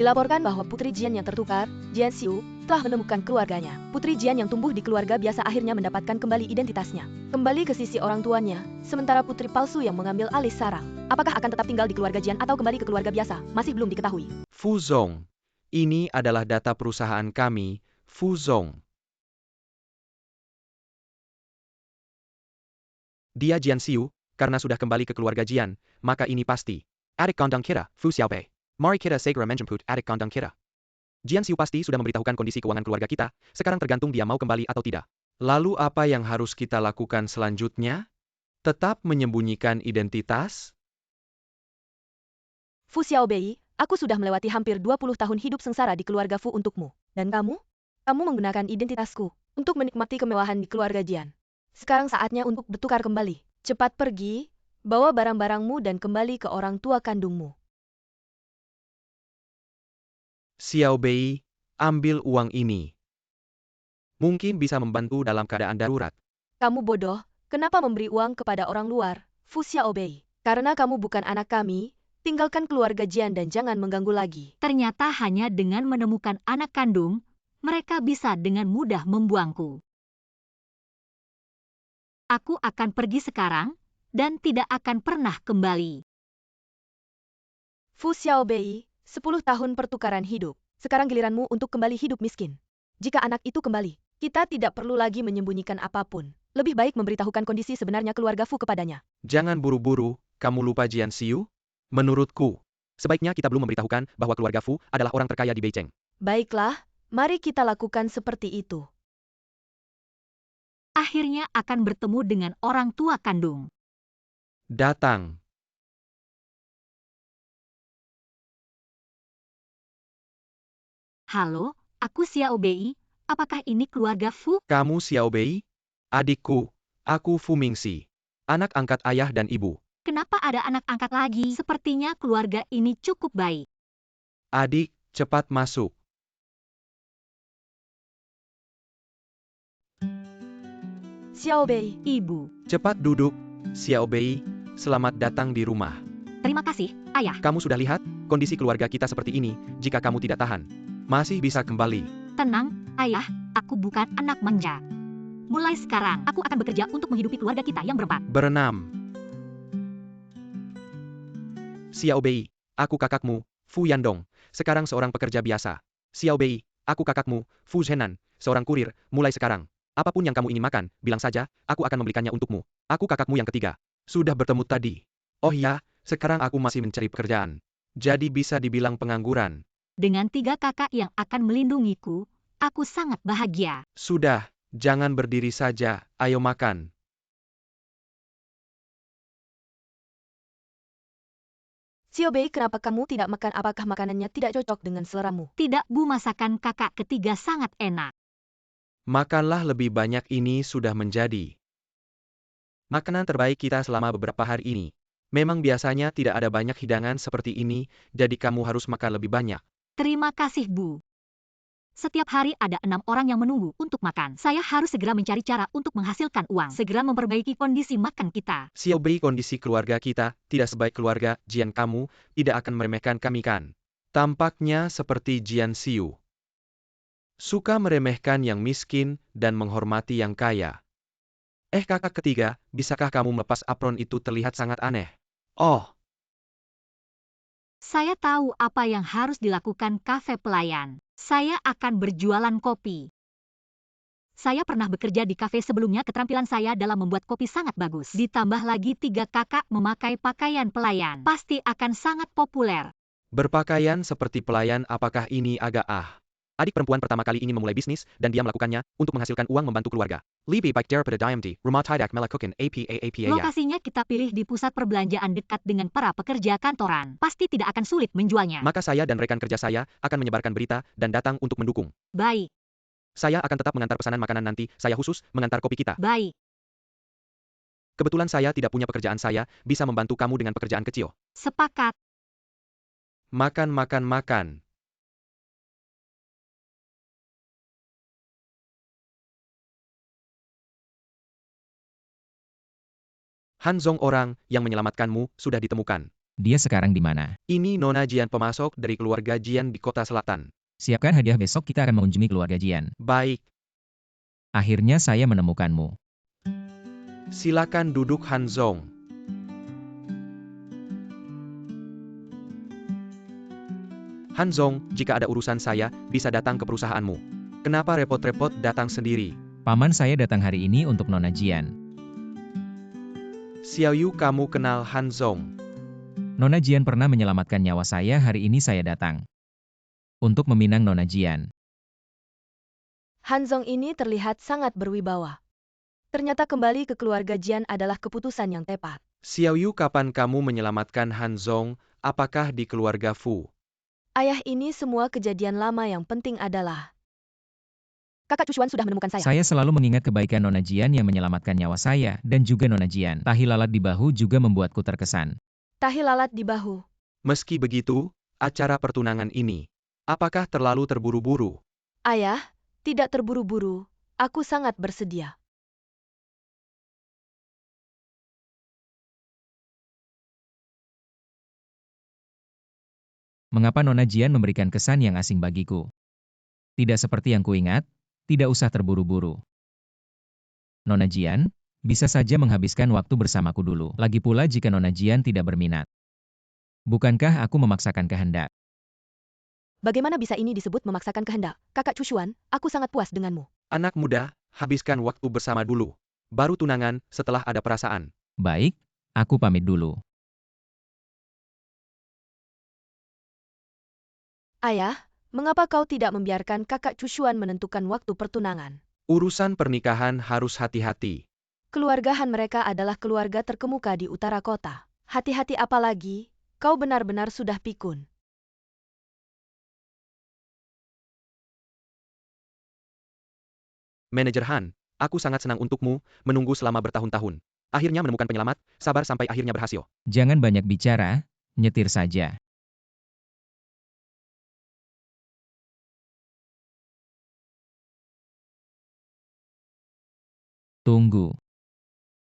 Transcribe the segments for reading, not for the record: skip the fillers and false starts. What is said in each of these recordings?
Dilaporkan bahwa Putri Jian yang tertukar, Jian Xiu, telah menemukan keluarganya. Putri Jian yang tumbuh di keluarga biasa akhirnya mendapatkan kembali identitasnya. Kembali ke sisi orang tuanya, sementara putri palsu yang mengambil alih sarang. Apakah akan tetap tinggal di keluarga Jian atau kembali ke keluarga biasa, masih belum diketahui. Fu Zong. Ini adalah data perusahaan kami, Fu Zong. Dia Jian Xiu, karena sudah kembali ke keluarga Jian, maka ini pasti. Adik kandung kita, Fu Xiaobei. Mari kita segera menjemput adik kandung kita. Jian Xiu pasti sudah memberitahukan kondisi keuangan keluarga kita, sekarang tergantung dia mau kembali atau tidak. Lalu apa yang harus kita lakukan selanjutnya? Tetap menyembunyikan identitas? Fu Xiaobei, aku sudah melewati hampir 20 tahun hidup sengsara di keluarga Fu untukmu. Dan kamu? Kamu menggunakan identitasku untuk menikmati kemewahan di keluarga Jian. Sekarang saatnya untuk bertukar kembali. Cepat pergi, bawa barang-barangmu dan kembali ke orang tua kandungmu. Xiaobei, ambil uang ini. Mungkin bisa membantu dalam keadaan darurat. Kamu bodoh, kenapa memberi uang kepada orang luar, Fu Xiaobei? Karena kamu bukan anak kami, tinggalkan keluarga Jian dan jangan mengganggu lagi. Ternyata hanya dengan menemukan anak kandung, mereka bisa dengan mudah membuangku. Aku akan pergi sekarang, dan tidak akan pernah kembali. Fu Xiaobei, 10 tahun pertukaran hidup. Sekarang giliranmu untuk kembali hidup miskin. Jika anak itu kembali, kita tidak perlu lagi menyembunyikan apapun. Lebih baik memberitahukan kondisi sebenarnya keluarga Fu kepadanya. Jangan buru-buru, kamu lupa Jian Xiu? Menurutku, sebaiknya kita belum memberitahukan bahwa keluarga Fu adalah orang terkaya di Beijing. Baiklah, mari kita lakukan seperti itu. Akhirnya akan bertemu dengan orang tua kandung. Datang. Halo, aku Xiaobei. Apakah ini keluarga Fu? Kamu Xiaobei? Adikku, aku Fu Mingxi. Anak angkat ayah dan ibu. Kenapa ada anak angkat lagi? Sepertinya keluarga ini cukup baik. Adik, cepat masuk. Xiaobei, Ibu. Cepat duduk, Xiaobei. Selamat datang di rumah. Terima kasih, Ayah. Kamu sudah lihat, kondisi keluarga kita seperti ini, jika kamu tidak tahan. Masih bisa kembali. Tenang, Ayah, aku bukan anak manja. Mulai sekarang, aku akan bekerja untuk menghidupi keluarga kita yang berempat. Berenam. Xiaobei, aku kakakmu, Fu Yandong, sekarang seorang pekerja biasa. Xiaobei, aku kakakmu, Fu Zhenan, seorang kurir, mulai sekarang. Apapun yang kamu ingin makan, bilang saja, aku akan membelikannya untukmu. Aku kakakmu yang ketiga. Sudah bertemu tadi. Oh ya, sekarang aku masih mencari pekerjaan. Jadi bisa dibilang pengangguran. Dengan 3 kakak yang akan melindungiku, aku sangat bahagia. Sudah, jangan berdiri saja, ayo makan. Xiaobei, kenapa kamu tidak makan? Apakah makanannya tidak cocok dengan seleramu? Tidak, Bu, masakan kakak ketiga sangat enak. Makanlah lebih banyak, ini sudah menjadi makanan terbaik kita selama beberapa hari ini. Memang biasanya tidak ada banyak hidangan seperti ini, jadi kamu harus makan lebih banyak. Terima kasih, Bu. Setiap hari ada 6 orang yang menunggu untuk makan. Saya harus segera mencari cara untuk menghasilkan uang. Segera memperbaiki kondisi makan kita. Xiaobei, kondisi keluarga kita tidak sebaik keluarga Jian, kamu tidak akan meremehkan kami kan? Tampaknya seperti Jian Xiu. Suka meremehkan yang miskin dan menghormati yang kaya. Kakak ketiga, bisakah kamu melepas apron itu, terlihat sangat aneh. Oh, Saya tahu apa yang harus dilakukan kafe pelayan. Saya akan berjualan kopi. Saya pernah bekerja di kafe sebelumnya, keterampilan saya dalam membuat kopi sangat bagus. Ditambah lagi 3 kakak memakai pakaian pelayan. Pasti akan sangat populer. berpakaian seperti pelayan, apakah ini agak Adik perempuan pertama kali ini memulai bisnis, dan dia melakukannya untuk menghasilkan uang membantu keluarga. Lebih baik daripada DMD, rumah tidak melakukan APA ya. Lokasinya kita pilih di pusat perbelanjaan dekat dengan para pekerja kantoran. Pasti tidak akan sulit menjualnya. Maka saya dan rekan kerja saya akan menyebarkan berita dan datang untuk mendukung. Baik, Saya akan tetap mengantar pesanan makanan nanti, saya khusus mengantar kopi kita. baik. Kebetulan saya tidak punya pekerjaan, saya bisa membantu kamu dengan pekerjaan kecil. Sepakat. Makan, makan, makan. Han Zong, orang yang menyelamatkanmu sudah ditemukan. Dia sekarang di mana? Ini Nona Jian pemasok dari keluarga Jian di kota selatan. Siapkan hadiah, besok kita akan mengunjungi keluarga Jian. Baik, Akhirnya saya menemukanmu. silakan duduk Han Zong. Han Zong, jika ada urusan saya, bisa datang ke perusahaanmu. Kenapa repot-repot datang sendiri? Paman, saya datang hari ini untuk Nona Jian. Xiao Yu, kamu kenal Han Zong? Nona Jian pernah menyelamatkan nyawa saya, hari ini saya datang untuk meminang Nona Jian. Han Zong ini terlihat sangat berwibawa. Ternyata kembali ke keluarga Jian adalah keputusan yang tepat. Xiao Yu, kapan kamu menyelamatkan Han Zong? Apakah di keluarga Fu? Ayah, ini semua kejadian lama, yang penting adalah Kakak Cucuan sudah menemukan saya. Saya selalu mengingat kebaikan Nona Jian yang menyelamatkan nyawa saya dan juga Nona Jian. Tahi lalat di bahu juga membuatku terkesan. Tahi lalat di bahu. Meski begitu, acara pertunangan ini, apakah terlalu terburu-buru? Ayah, tidak terburu-buru. Aku sangat bersedia. Mengapa Nona Jian memberikan kesan yang asing bagiku? Tidak seperti yang kuingat, tidak usah terburu-buru. Nona Jian, bisa saja menghabiskan waktu bersamaku dulu. Lagi pula jika Nona Jian tidak berminat. Bukankah aku memaksakan kehendak? Bagaimana bisa ini disebut memaksakan kehendak? Kakak Cucuan, aku sangat puas denganmu. Anak muda, habiskan waktu bersama dulu. Baru tunangan, setelah ada perasaan. Baik, aku pamit dulu. Ayah, mengapa kau tidak membiarkan kakak Cucuan menentukan waktu pertunangan? Urusan pernikahan harus hati-hati. Keluarga Han mereka adalah keluarga terkemuka di utara kota. Hati-hati apalagi, kau benar-benar sudah pikun. Manajer Han, aku sangat senang untukmu, menunggu selama bertahun-tahun. Akhirnya menemukan penyelamat, sabar sampai akhirnya berhasil. Jangan banyak bicara, nyetir saja. Tunggu.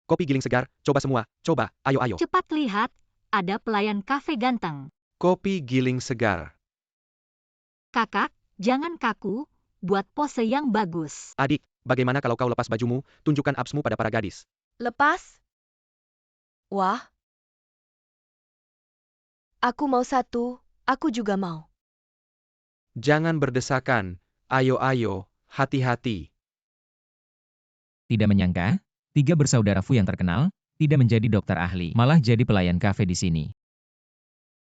Kopi giling segar, coba semua, coba, ayo. Cepat lihat, ada pelayan kafe ganteng. Kopi giling segar. Kakak, jangan kaku, buat pose yang bagus. Adik, bagaimana kalau kau lepas bajumu, tunjukkan absmu pada para gadis. Lepas? Wah. Aku mau satu, aku juga mau. Jangan berdesakan, ayo, hati-hati. Tidak menyangka, 3 bersaudara Fu yang terkenal, tidak menjadi dokter ahli, malah jadi pelayan kafe di sini.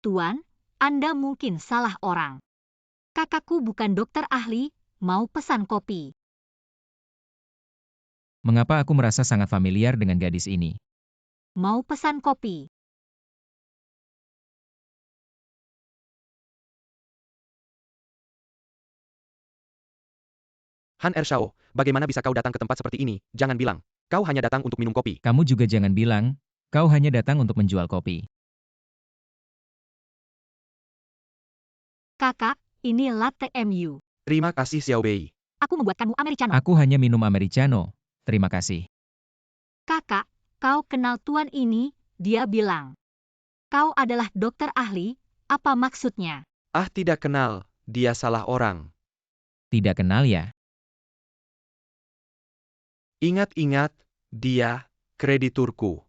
Tuan, Anda mungkin salah orang. Kakakku bukan dokter ahli, mau pesan kopi. Mengapa aku merasa sangat familiar dengan gadis ini? Mau pesan kopi. Han Ershao, bagaimana bisa kau datang ke tempat seperti ini? Jangan bilang, kau hanya datang untuk minum kopi. Kamu juga jangan bilang, kau hanya datang untuk menjual kopi. Kakak, ini latte MU. Terima kasih Xiao Bei. Aku membuatkanmu americano. Aku hanya minum americano, terima kasih. Kakak, kau kenal tuan ini? Dia bilang. Kau adalah dokter ahli, apa maksudnya? Ah, tidak kenal, dia salah orang. Tidak kenal ya? Ingat-ingat, dia krediturku.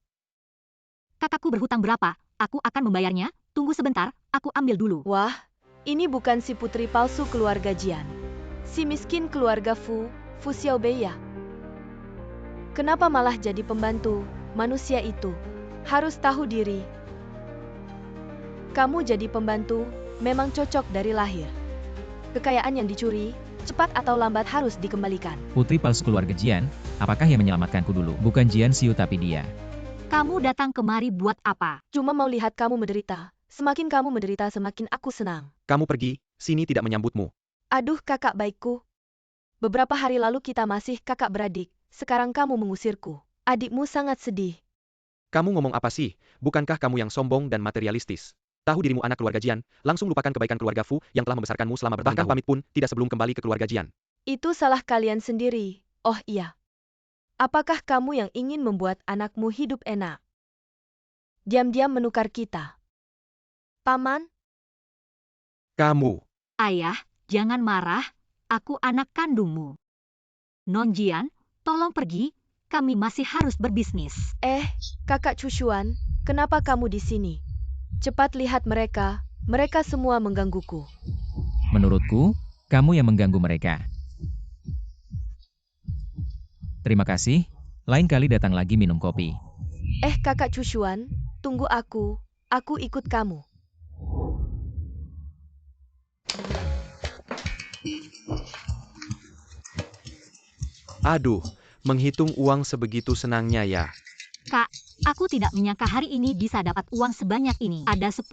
Kakakku berhutang berapa? Aku akan membayarnya. Tunggu sebentar, aku ambil dulu. Wah, ini bukan si putri palsu keluarga Jian. Si miskin keluarga Fu Xiaobei ya. Kenapa malah jadi pembantu? Manusia itu harus tahu diri. Kamu jadi pembantu, memang cocok dari lahir. Kekayaan yang dicuri, cepat atau lambat harus dikembalikan. Putri palsu keluarga Jian, apakah yang menyelamatkanku dulu? Bukan Jian Xiu tapi dia. Kamu datang kemari buat apa? Cuma mau lihat kamu menderita. Semakin kamu menderita, semakin aku senang. Kamu pergi, sini tidak menyambutmu. Aduh kakak baikku. Beberapa hari lalu kita masih kakak beradik, sekarang kamu mengusirku. Adikmu sangat sedih. Kamu ngomong apa sih? Bukankah kamu yang sombong dan materialistis? Tahu dirimu anak keluarga Jian, langsung lupakan kebaikan keluarga Fu yang telah membesarkanmu selama bertahun-tahun. Bahkan pamit pun tidak sebelum kembali ke keluarga Jian. Itu salah kalian sendiri. Oh iya. Apakah kamu yang ingin membuat anakmu hidup enak? Diam-diam menukar kita. Paman, Kamu, Ayah, jangan marah, aku anak kandungmu. Nonjian, tolong pergi, kami masih harus berbisnis. Kakak Chushuan, kenapa kamu di sini? Cepat lihat mereka, mereka semua menggangguku. Menurutku, kamu yang mengganggu mereka. Terima kasih, lain kali datang lagi minum kopi. Kakak Chushuan, tunggu aku ikut kamu. aduh, menghitung uang sebegitu senangnya ya. Kak, aku tidak menyangka hari ini bisa dapat uang sebanyak ini. Ada 10.000,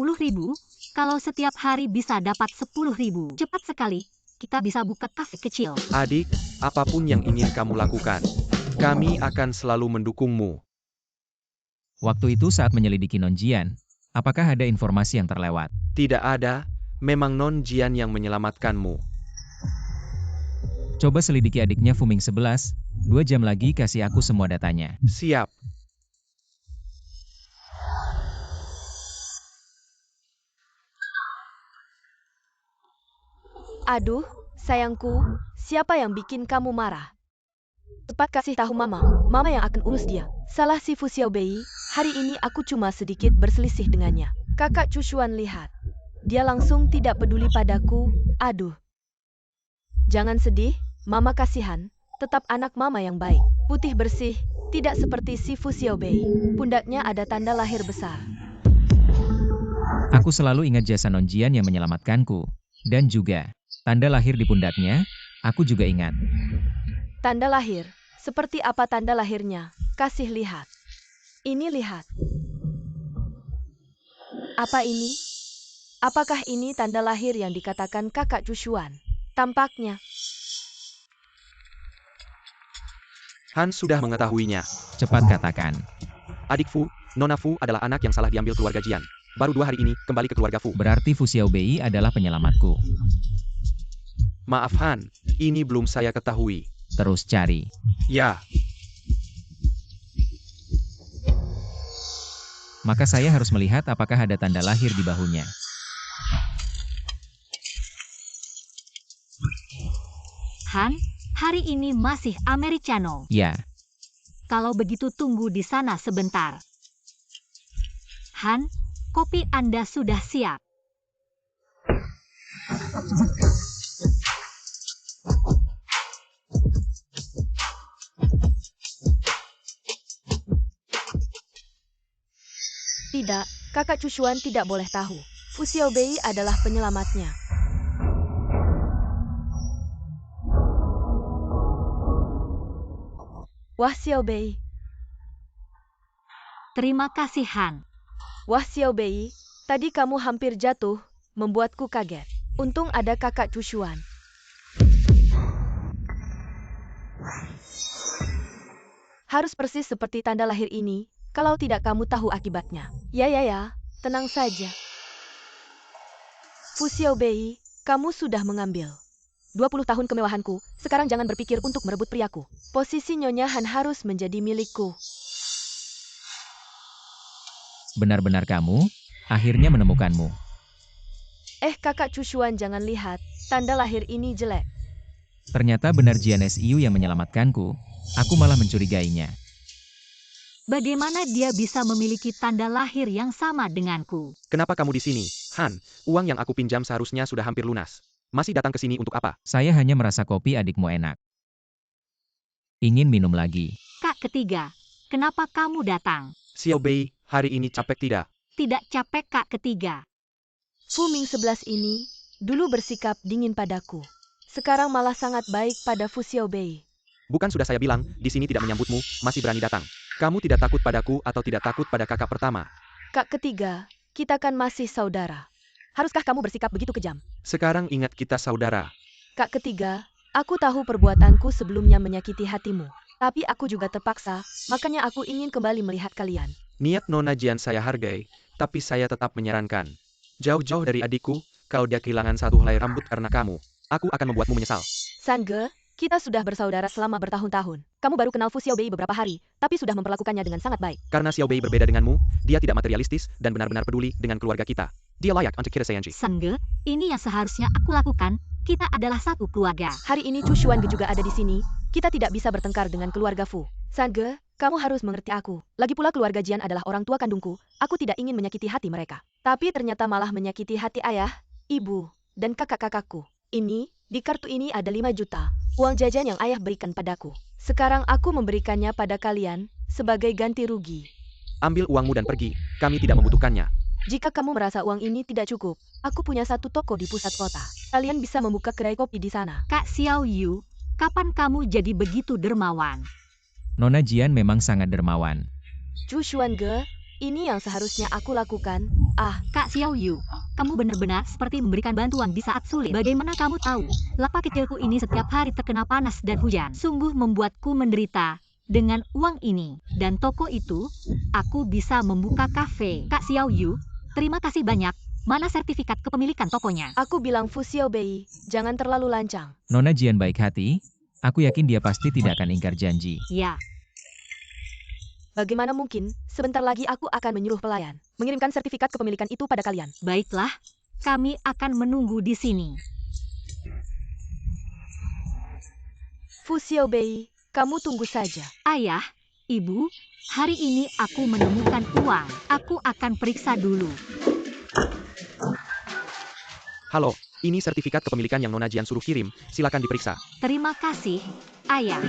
kalau setiap hari bisa dapat 10.000. Cepat sekali, kita bisa buka kafe kecil. Adik, apapun yang ingin kamu lakukan, kami akan selalu mendukungmu. Waktu itu saat menyelidiki Nonjian, apakah ada informasi yang terlewat? Tidak ada, memang Non Jian yang menyelamatkanmu. Coba selidiki adiknya Fuming 11, 2 jam lagi kasih aku semua datanya. Siap. Aduh, sayangku, siapa yang bikin kamu marah? Cepat kasih tahu Mama yang akan urus dia. Salah si Fu Xiaobei, hari ini aku cuma sedikit berselisih dengannya. Kakak Chushuan lihat. Dia langsung tidak peduli padaku, aduh. Jangan sedih, Mama kasihan, tetap anak Mama yang baik. Putih bersih, tidak seperti si Fu Xiaobei. Pundaknya ada tanda lahir besar. Aku selalu ingat jasa Nonjian yang menyelamatkanku. Dan juga, tanda lahir di pundaknya, aku juga ingat. Tanda lahir, seperti apa tanda lahirnya? Kasih lihat. Ini lihat. Apa ini? Apakah ini tanda lahir yang dikatakan kakak Chushuan? Tampaknya. Han sudah mengetahuinya. Cepat katakan. Adik Fu, Nona Fu adalah anak yang salah diambil keluarga Jian. Baru 2 hari ini, kembali ke keluarga Fu. Berarti Fu Xiaobei adalah penyelamatku. Maaf Han, ini belum saya ketahui. Terus cari. Ya, Maka saya harus melihat apakah ada tanda lahir di bahunya. Han, hari ini masih Americano. Ya, Kalau begitu tunggu di sana sebentar. Han, kopi Anda sudah siap. Tidak, kakak Chushuan tidak boleh tahu. Fu Xiaobei adalah penyelamatnya. Wah Xiaobei, Terima kasih Han. wah Xiaobei, tadi kamu hampir jatuh, membuatku kaget. Untung ada kakak Chushuan. Harus persis seperti tanda lahir ini, kalau tidak kamu tahu akibatnya. Ya, tenang saja. Fu Xiaobei, kamu sudah mengambil 20 tahun kemewahanku, sekarang jangan berpikir untuk merebut priaku. Posisi Nyonya Han harus menjadi milikku. benar-benar kamu, akhirnya menemukanmu. Kakak Chushuan jangan lihat, tanda lahir ini jelek. Ternyata benar Jian Siu yang menyelamatkanku, aku malah mencurigainya. Bagaimana dia bisa memiliki tanda lahir yang sama denganku? kenapa kamu di sini? Han, uang yang aku pinjam seharusnya sudah hampir lunas. Masih datang ke sini untuk apa? Saya hanya merasa kopi adikmu enak. Ingin minum lagi. Kak ketiga, kenapa kamu datang? Xiaobei, hari ini capek tidak? Tidak capek kak ketiga. Fu Ming 11 ini, dulu bersikap dingin padaku. Sekarang malah sangat baik pada Fu Xiaobei. Bukan sudah saya bilang, di sini tidak menyambutmu, masih berani datang. Kamu tidak takut padaku atau tidak takut pada kakak pertama? Kak ketiga, kita kan masih saudara. Haruskah kamu bersikap begitu kejam? Sekarang ingat kita saudara. Kak ketiga, aku tahu perbuatanku sebelumnya menyakiti hatimu. Tapi aku juga terpaksa, makanya aku ingin kembali melihat kalian. Niat Nona Jian saya hargai, tapi saya tetap menyarankan. Jauh-jauh dari adikku, kalau dia kehilangan satu helai rambut karena kamu, aku akan membuatmu menyesal. Sange, kita sudah bersaudara selama bertahun-tahun. Kamu baru kenal Fu Xiaobei beberapa hari, tapi sudah memperlakukannya dengan sangat baik. Karena Xiaobei berbeda denganmu, dia tidak materialistis dan benar-benar peduli dengan keluarga kita. Dia layak untuk kita sayangi. Sangge, ini yang seharusnya aku lakukan. Kita adalah satu keluarga. Hari ini Chu Xuange juga ada di sini. Kita tidak bisa bertengkar dengan keluarga Fu. Sangge, kamu harus mengerti aku. Lagi pula keluarga Jian adalah orang tua kandungku. Aku tidak ingin menyakiti hati mereka. Tapi ternyata malah menyakiti hati ayah, ibu, dan kakak-kakakku. Ini, di kartu ini ada 5 juta. Uang jajan yang ayah berikan padaku. Sekarang aku memberikannya pada kalian sebagai ganti rugi. Ambil uangmu dan pergi. Kami tidak membutuhkannya. Jika kamu merasa uang ini tidak cukup, aku punya satu toko di pusat kota. Kalian bisa membuka kedai kopi di sana. Kak Xiao Yu, kapan kamu jadi begitu dermawan? Nona Jian memang sangat dermawan. Chu Xuange, ini yang seharusnya aku lakukan. Kak Xiao Yu, kamu benar-benar seperti memberikan bantuan di saat sulit. Bagaimana kamu tahu? Lapak kecilku ini setiap hari terkena panas dan hujan. Sungguh membuatku menderita. Dengan uang ini dan toko itu, aku bisa membuka kafe. Kak Xiao Yu, terima kasih banyak. Mana sertifikat kepemilikan tokonya? Aku bilang Fu Xiaobei, jangan terlalu lancang. Nona Jian baik hati. Aku yakin dia pasti tidak akan ingkar janji. Ya, Bagaimana mungkin, sebentar lagi aku akan menyuruh pelayan mengirimkan sertifikat kepemilikan itu pada kalian. baiklah. Kami akan menunggu di sini. Fu Xiaobei, kamu tunggu saja. Ayah, ibu, hari ini aku menemukan uang. Aku akan periksa dulu. Halo, ini sertifikat kepemilikan yang Nona Jian suruh kirim. Silakan diperiksa. Terima kasih, ayah.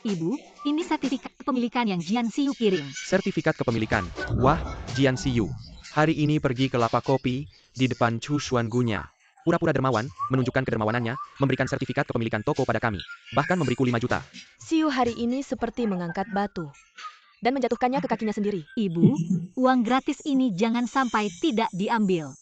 Ibu, ini sertifikat kepemilikan yang Jian Xiu kirim. Sertifikat kepemilikan. Wah, Jian Xiu. Hari ini pergi ke lapak kopi di depan Chu Xuangunya. Pura-pura dermawan, menunjukkan kedermawanannya, memberikan sertifikat kepemilikan toko pada kami. Bahkan memberiku 5 juta. Xiu hari ini seperti mengangkat batu dan menjatuhkannya ke kakinya sendiri. Ibu, uang gratis ini jangan sampai tidak diambil.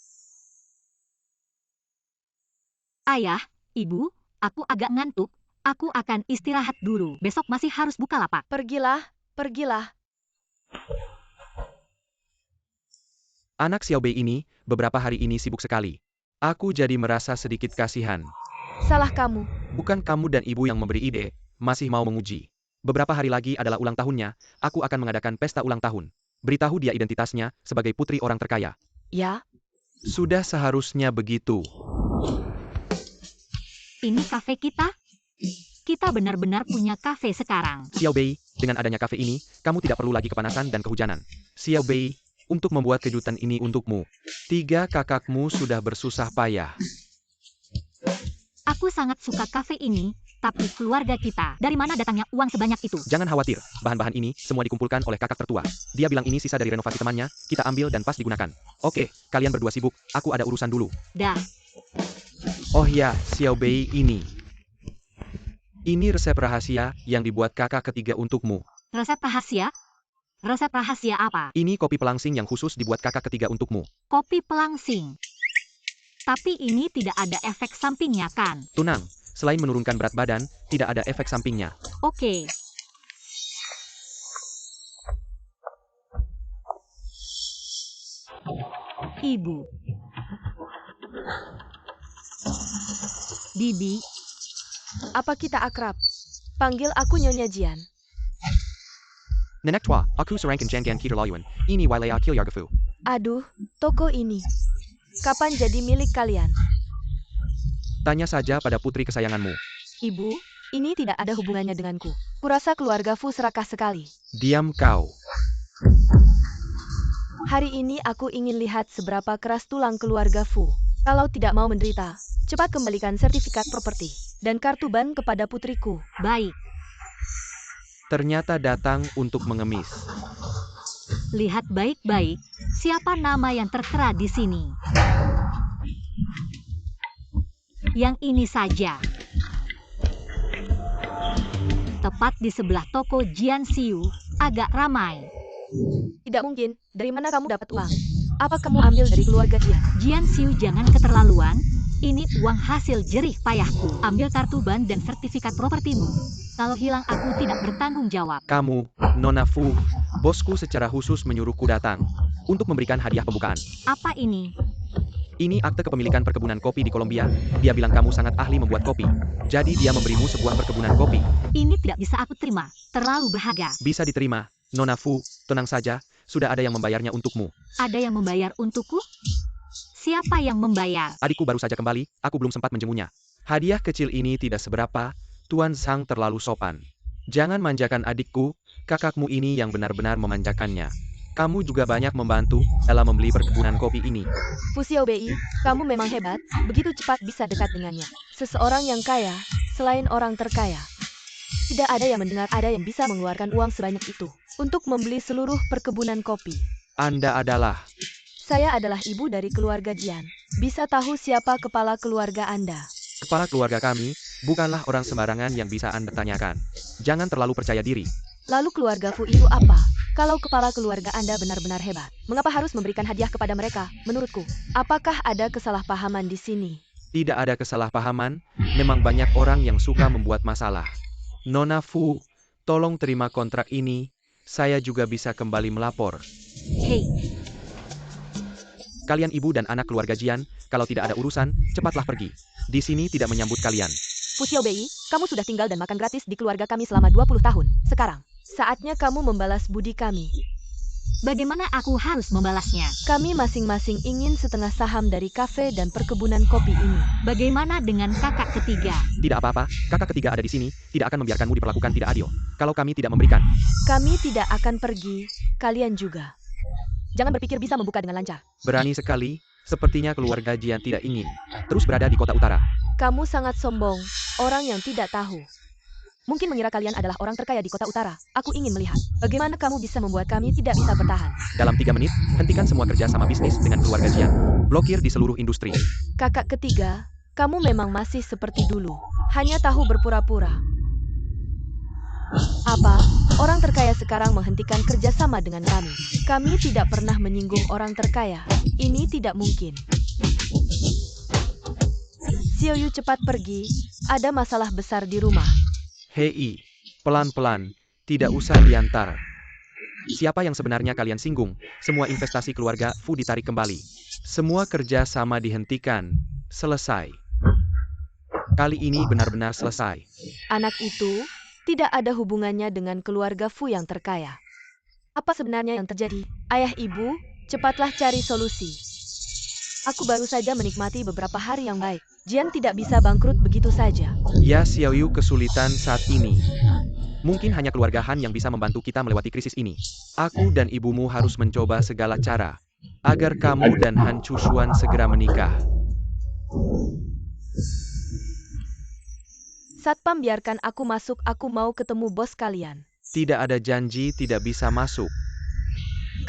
Ayah, ibu, aku agak ngantuk. Aku akan istirahat dulu. Besok masih harus buka lapak. Pergilah, pergilah. Anak Xiaobei ini, beberapa hari ini sibuk sekali. Aku jadi merasa sedikit kasihan. Salah kamu. Bukan kamu dan ibu yang memberi ide, masih mau menguji. Beberapa hari lagi adalah ulang tahunnya, aku akan mengadakan pesta ulang tahun. Beritahu dia identitasnya sebagai putri orang terkaya. Ya, Sudah seharusnya begitu. Ini kafe kita? Kita benar-benar punya kafe sekarang. Xiaobei, dengan adanya kafe ini, kamu tidak perlu lagi kepanasan dan kehujanan. Xiaobei, untuk membuat kejutan ini untukmu. 3 kakakmu sudah bersusah payah. Aku sangat suka kafe ini, tapi keluarga kita, dari mana datangnya uang sebanyak itu? Jangan khawatir, bahan-bahan ini semua dikumpulkan oleh kakak tertua. Dia bilang ini sisa dari renovasi temannya, kita ambil dan pas digunakan. Oke, kalian berdua sibuk, aku ada urusan dulu. Dah, Oh ya, Xiaobei ini. Ini resep rahasia yang dibuat kakak ketiga untukmu. resep rahasia? Resep rahasia apa? Ini kopi pelangsing yang khusus dibuat kakak ketiga untukmu. Kopi pelangsing. Tapi ini tidak ada efek sampingnya kan? Tunang, selain menurunkan berat badan, tidak ada efek sampingnya. Oke. Ibu. Bibi, apa kita akrab? Panggil aku Nyonya Jian. Nenek tua, aku serangkan jangan kita layuan. Ini wilayah Kilyargafu. Aduh, toko ini. Kapan jadi milik kalian? Tanya saja pada putri kesayanganmu. Ibu, ini tidak ada hubungannya denganku. Kurasa keluarga Fu serakah sekali. Diam kau. Hari ini aku ingin lihat seberapa keras tulang keluarga Fu. Kalau tidak mau menderita, cepat kembalikan sertifikat properti dan kartu ban kepada putriku. baik. Ternyata datang untuk mengemis. Lihat baik-baik, siapa nama yang tertera di sini. Yang ini saja. Tepat di sebelah toko Jian Xiu, agak ramai. Tidak mungkin, dari mana kamu dapat uang? Apa kamu ambil dari keluarga Jian? Jian Xiu, jangan keterlaluan. Ini uang hasil jerih payahku. Ambil kartu ban dan sertifikat propertimu. Kalau hilang aku tidak bertanggung jawab. Kamu, Nona Fu, bosku secara khusus menyuruhku datang untuk memberikan hadiah pembukaan. Apa ini? Ini akte kepemilikan perkebunan kopi di Kolombia. Dia bilang kamu sangat ahli membuat kopi. Jadi dia memberimu sebuah perkebunan kopi. Ini tidak bisa aku terima. Terlalu berharga. Bisa diterima, Nona Fu, tenang saja. sudah ada yang membayarnya untukmu. Ada yang membayar untukku? Siapa yang membayar? Adikku baru saja kembali, aku belum sempat menjemunya. Hadiah kecil ini tidak seberapa, Tuan Zhang terlalu sopan. Jangan manjakan adikku, kakakmu ini yang benar-benar memanjakannya. Kamu juga banyak membantu dalam membeli perkebunan kopi ini. Fu Xiaobei, kamu memang hebat, begitu cepat bisa dekat dengannya. Seseorang yang kaya, selain orang terkaya. Tidak ada yang mendengar ada yang bisa mengeluarkan uang sebanyak itu untuk membeli seluruh perkebunan kopi. Anda adalah... Saya adalah ibu dari keluarga Jian. Bisa tahu siapa kepala keluarga Anda? Kepala keluarga kami, bukanlah orang sembarangan yang bisa Anda tanyakan. Jangan terlalu percaya diri. Lalu keluarga Fu itu apa? Kalau kepala keluarga Anda benar-benar hebat, mengapa harus memberikan hadiah kepada mereka? Menurutku, apakah ada kesalahpahaman di sini? Tidak ada kesalahpahaman, memang banyak orang yang suka membuat masalah. Nona Fu, tolong terima kontrak ini, saya juga bisa kembali melapor. Hei, Kalian ibu dan anak keluarga Jian, kalau tidak ada urusan, cepatlah pergi. Di sini tidak menyambut kalian. Fu Xiaobei, kamu sudah tinggal dan makan gratis di keluarga kami selama 20 tahun. Sekarang, saatnya kamu membalas budi kami. bagaimana aku harus membalasnya? Kami masing-masing ingin setengah saham dari kafe dan perkebunan kopi ini. Bagaimana dengan kakak ketiga? Tidak apa-apa, kakak ketiga ada di sini, tidak akan membiarkanmu diperlakukan tidak adil. Kalau kami tidak memberikan, Kami tidak akan pergi, kalian juga. Jangan berpikir bisa membuka dengan lancar. berani sekali, sepertinya keluarga Jian tidak ingin terus berada di kota utara. Kamu sangat sombong, orang yang tidak tahu. Mungkin mengira kalian adalah orang terkaya di kota utara. Aku ingin melihat bagaimana kamu bisa membuat kami tidak bisa bertahan. Dalam 3 menit, hentikan semua kerja sama bisnis dengan keluarga Jian. Blokir di seluruh industri. Kakak ketiga, kamu memang masih seperti dulu. Hanya tahu berpura-pura. Apa? Orang terkaya sekarang menghentikan kerjasama dengan kami. Kami tidak pernah menyinggung orang terkaya. Ini tidak mungkin. Xiaoyu cepat pergi. Ada masalah besar di rumah. Hei, pelan-pelan, tidak usah diantar. Siapa yang sebenarnya kalian singgung? Semua investasi keluarga Fu ditarik kembali. Semua kerja sama dihentikan. Selesai. Kali ini benar-benar selesai. Anak itu tidak ada hubungannya dengan keluarga Fu yang terkaya. Apa sebenarnya yang terjadi? Ayah ibu, cepatlah cari solusi. Aku baru saja menikmati beberapa hari yang baik. Jian tidak bisa bangkrut begitu saja. Ya, Xiaoyu kesulitan saat ini. Mungkin hanya keluarga Han yang bisa membantu kita melewati krisis ini. Aku dan ibumu harus mencoba segala cara agar kamu dan Han Chushuan segera menikah. Satpam, biarkan aku masuk, aku mau ketemu bos kalian. Tidak ada janji tidak bisa masuk.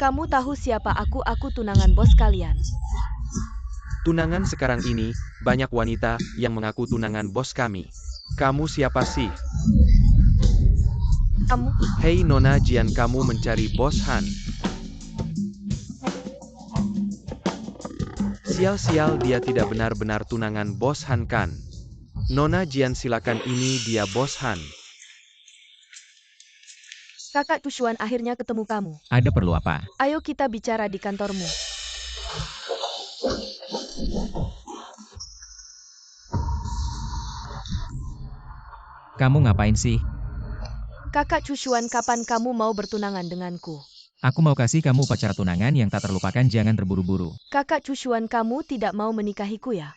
Kamu tahu siapa aku tunangan bos kalian. Tunangan sekarang ini, banyak wanita yang mengaku tunangan bos kami. Kamu siapa sih? Kamu, Hei Nona Jian, kamu mencari bos Han. Sial-sial, dia tidak benar-benar tunangan bos Han kan? Nona Jian, silakan, ini dia bos Han. kakak Tushuan, akhirnya ketemu kamu. Ada perlu apa? Ayo kita bicara di kantormu. Kamu ngapain sih? Kakak Tushuan, kapan kamu mau bertunangan denganku? Aku mau kasih kamu pacar tunangan yang tak terlupakan, jangan terburu-buru. Kakak Tushuan, kamu tidak mau menikahiku ya?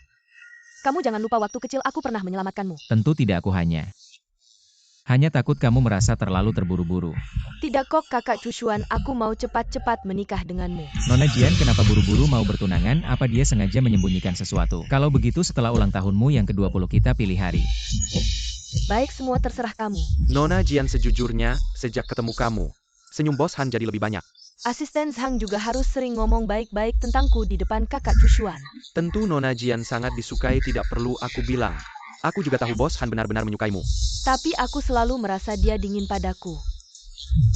Kamu jangan lupa waktu kecil aku pernah menyelamatkanmu. Tentu tidak, aku hanya takut kamu merasa terlalu terburu-buru. Tidak kok kakak Tushuan, aku mau cepat-cepat menikah denganmu. Nona Jian kenapa buru-buru mau bertunangan? Apa dia sengaja menyembunyikan sesuatu? Kalau begitu setelah ulang tahunmu yang ke-20 kita pilih hari. Baik, semua terserah kamu. Nona Jian, sejujurnya, sejak ketemu kamu, senyum bos Han jadi lebih banyak. Asisten Zhang juga harus sering ngomong baik-baik tentangku di depan kakak Tushuan. Tentu Nona Jian sangat disukai, tidak perlu aku bilang. Aku juga tahu bos Han benar-benar menyukaimu. Tapi aku selalu merasa dia dingin padaku.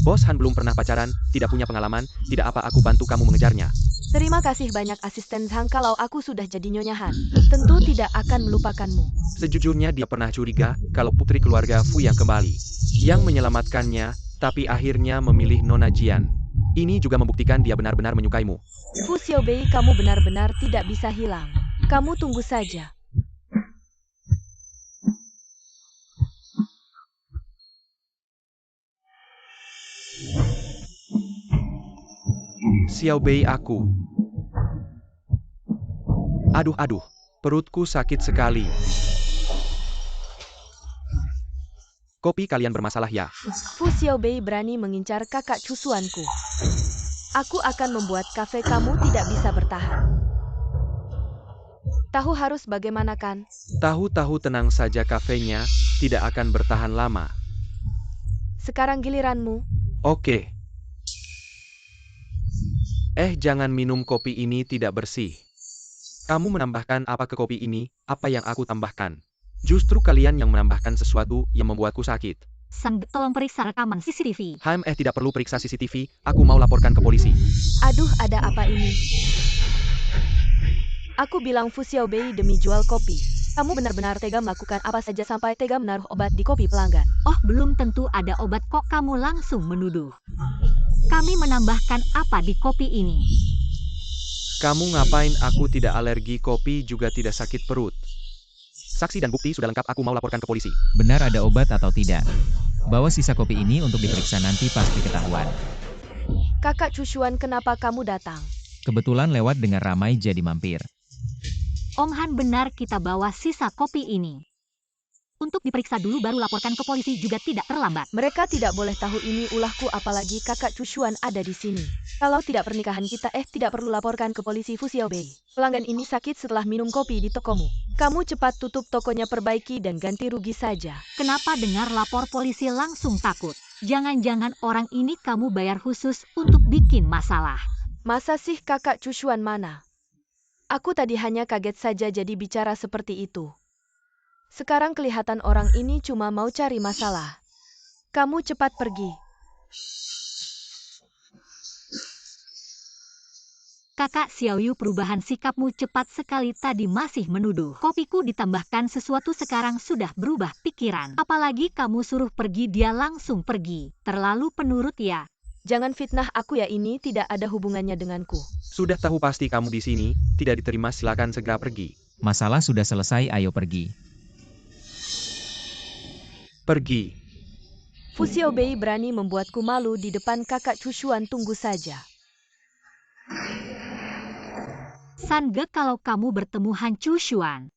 Bos Han belum pernah pacaran, tidak punya pengalaman, tidak apa aku bantu kamu mengejarnya. Terima kasih banyak Asisten Zhang, kalau aku sudah jadi Nyonya Han, tentu tidak akan melupakanmu. Sejujurnya dia pernah curiga kalau putri keluarga Fu yang kembali, yang menyelamatkannya, tapi akhirnya memilih Nona Jian. Ini juga membuktikan dia benar-benar menyukaimu. Fu Xiaobei, kamu benar-benar tidak bisa hilang. Kamu tunggu saja. Xiao Bei aku. Aduh, perutku sakit sekali. Kopi kalian bermasalah ya? Fu Xiaobei berani mengincar kakak cusuanku. Aku akan membuat kafe kamu tidak bisa bertahan. Tahu harus bagaimana kan? Tahu tenang saja, kafenya tidak akan bertahan lama. Sekarang giliranmu. Oke. Jangan minum kopi ini tidak bersih. Kamu menambahkan apa ke kopi ini? Apa yang aku tambahkan? Justru kalian yang menambahkan sesuatu yang membuatku sakit. Sang Ge, tolong periksa rekaman CCTV. Tidak perlu periksa CCTV, aku mau laporkan ke polisi. Aduh, ada apa ini? Aku bilang Fu Xiaobei demi jual kopi. Kamu benar-benar tega melakukan apa saja sampai tega menaruh obat di kopi pelanggan. Oh, belum tentu ada obat kok kamu langsung menuduh. Kami menambahkan apa di kopi ini? Kamu ngapain? Aku tidak alergi kopi juga tidak sakit perut. Saksi dan bukti sudah lengkap, aku mau laporkan ke polisi. Benar ada obat atau tidak? Bawa sisa kopi ini untuk diperiksa, nanti pasti ketahuan. Kakak Cusuan, kenapa kamu datang? Kebetulan lewat dengan ramai jadi mampir. Om Han, benar kita bawa sisa kopi ini. Untuk diperiksa dulu baru laporkan ke polisi juga tidak terlambat. Mereka tidak boleh tahu ini ulahku, apalagi kakak Cusuan ada di sini. Kalau tidak pernikahan kita tidak perlu laporkan ke polisi. Fu Xiaobei. Pelanggan ini sakit setelah minum kopi di tokomu. Kamu cepat tutup tokonya, perbaiki dan ganti rugi saja. Kenapa dengar lapor polisi langsung takut? Jangan-jangan orang ini kamu bayar khusus untuk bikin masalah. Masa sih kakak Cusuan mana? Aku tadi hanya kaget saja jadi bicara seperti itu. Sekarang kelihatan orang ini cuma mau cari masalah. Kamu cepat pergi. Kakak Xiaoyu, perubahan sikapmu cepat sekali, tadi masih menuduh. Kopiku ditambahkan sesuatu, sekarang sudah berubah pikiran. Apalagi kamu suruh pergi, dia langsung pergi. Terlalu penurut ya. Jangan fitnah aku ya, ini tidak ada hubungannya denganku. Sudah tahu pasti kamu di sini, tidak diterima, silakan segera pergi. Masalah sudah selesai, ayo pergi. Pergi. Fu Xiaobei berani membuatku malu di depan kakak Cusuan, tunggu saja. San Ge, kalau kamu bertemu Han Cusuan,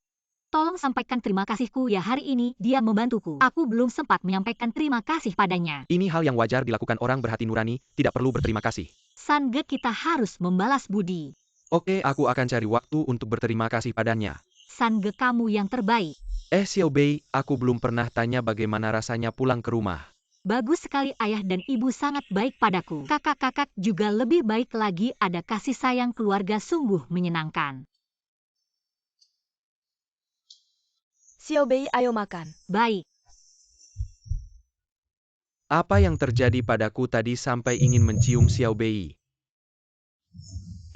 tolong sampaikan terima kasihku ya, hari ini dia membantuku. Aku belum sempat menyampaikan terima kasih padanya. Ini hal yang wajar dilakukan orang berhati nurani, tidak perlu berterima kasih. San Ge, kita harus membalas budi. Oke, aku akan cari waktu untuk berterima kasih padanya. San Ge, kamu yang terbaik. Xiaobei, aku belum pernah tanya bagaimana rasanya pulang ke rumah. Bagus sekali, ayah dan ibu sangat baik padaku. Kakak-kakak juga lebih baik lagi, ada kasih sayang keluarga, sungguh menyenangkan. Xiaobei, ayo makan. Baik. Apa yang terjadi padaku tadi sampai ingin mencium Xiaobei?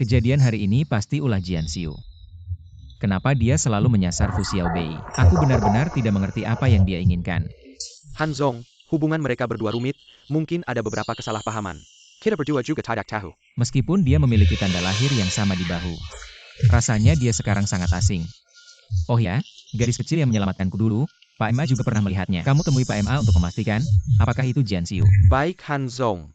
Kejadian hari ini pasti ulah Jian Xiu. Kenapa dia selalu menyasar Fu Xiaobei? Aku benar-benar tidak mengerti apa yang dia inginkan. Han Zong, hubungan mereka berdua rumit, mungkin ada beberapa kesalahpahaman. Kita berdua juga tidak tahu. Meskipun dia memiliki tanda lahir yang sama di bahu. Rasanya dia sekarang sangat asing. Oh ya, gadis kecil yang menyelamatkanku dulu, Pak Ma juga pernah melihatnya. Kamu temui Pak Ma untuk memastikan, apakah itu Jian Xiu? Baik Han Zong.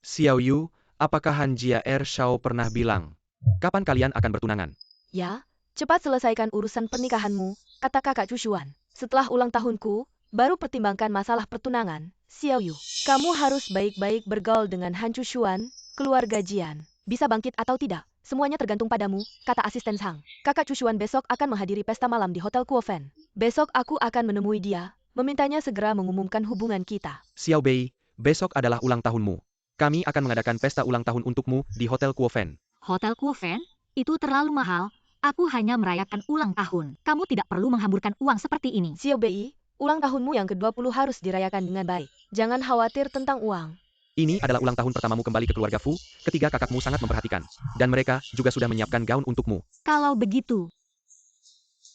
Xiao Yu, apakah Han Jia Shao pernah bilang, kapan kalian akan bertunangan? Ya, cepat selesaikan urusan pernikahanmu, kata kakak Cusuan. Setelah ulang tahunku, baru pertimbangkan masalah pertunangan. Xiao Yu, kamu harus baik-baik bergaul dengan Han Cusuan, keluarga Jian. Bisa bangkit atau tidak, semuanya tergantung padamu, kata asisten Sang. Kakak Cusuan besok akan menghadiri pesta malam di Hotel Kuofen. Besok aku akan menemui dia, memintanya segera mengumumkan hubungan kita. Xiaobei, besok adalah ulang tahunmu. Kami akan mengadakan pesta ulang tahun untukmu di Hotel Kuofen. Hotel Kuofen? Itu terlalu mahal. Aku hanya merayakan ulang tahun. Kamu tidak perlu menghamburkan uang seperti ini. Xiaobei, ulang tahunmu yang ke-20 harus dirayakan dengan baik. Jangan khawatir tentang uang. Ini adalah ulang tahun pertamamu kembali ke keluarga Fu, ketiga kakakmu sangat memperhatikan. Dan mereka juga sudah menyiapkan gaun untukmu. Kalau begitu,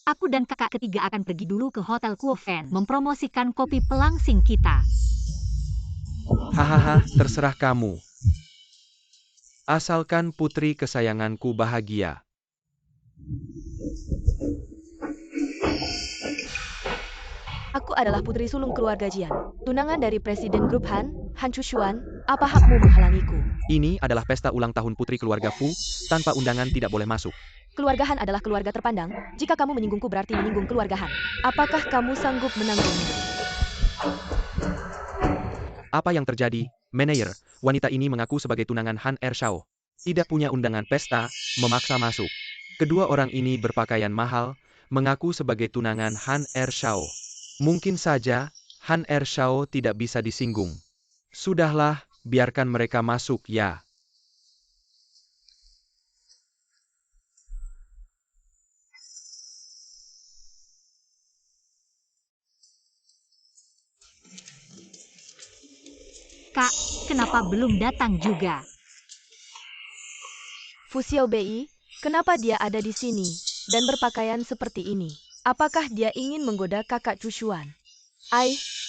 aku dan kakak ketiga akan pergi dulu ke Hotel Kuofen, mempromosikan kopi pelangsing kita. Hahaha, terserah kamu. Asalkan putri kesayanganku bahagia. Aku adalah putri sulung keluarga Jian. Tunangan dari Presiden Grup Han, Han Chushuan. Apa hakmu menghalangiku? Ini adalah pesta ulang tahun putri keluarga Fu, tanpa undangan tidak boleh masuk. Keluarga Han adalah keluarga terpandang. Jika kamu menyinggungku berarti menyinggung keluarga Han. Apakah kamu sanggup menanggungnya? Apa yang terjadi, Meneer? Wanita ini mengaku sebagai tunangan Han Ershao. Tidak punya undangan pesta, memaksa masuk. Kedua orang ini berpakaian mahal, mengaku sebagai tunangan Han Ershao. Mungkin saja, Han Ershao tidak bisa disinggung. Sudahlah, biarkan mereka masuk ya. Kak, kenapa belum datang juga? Fu Xiaobei, kenapa dia ada di sini dan berpakaian seperti ini? Apakah dia ingin menggoda kakak Chushuan?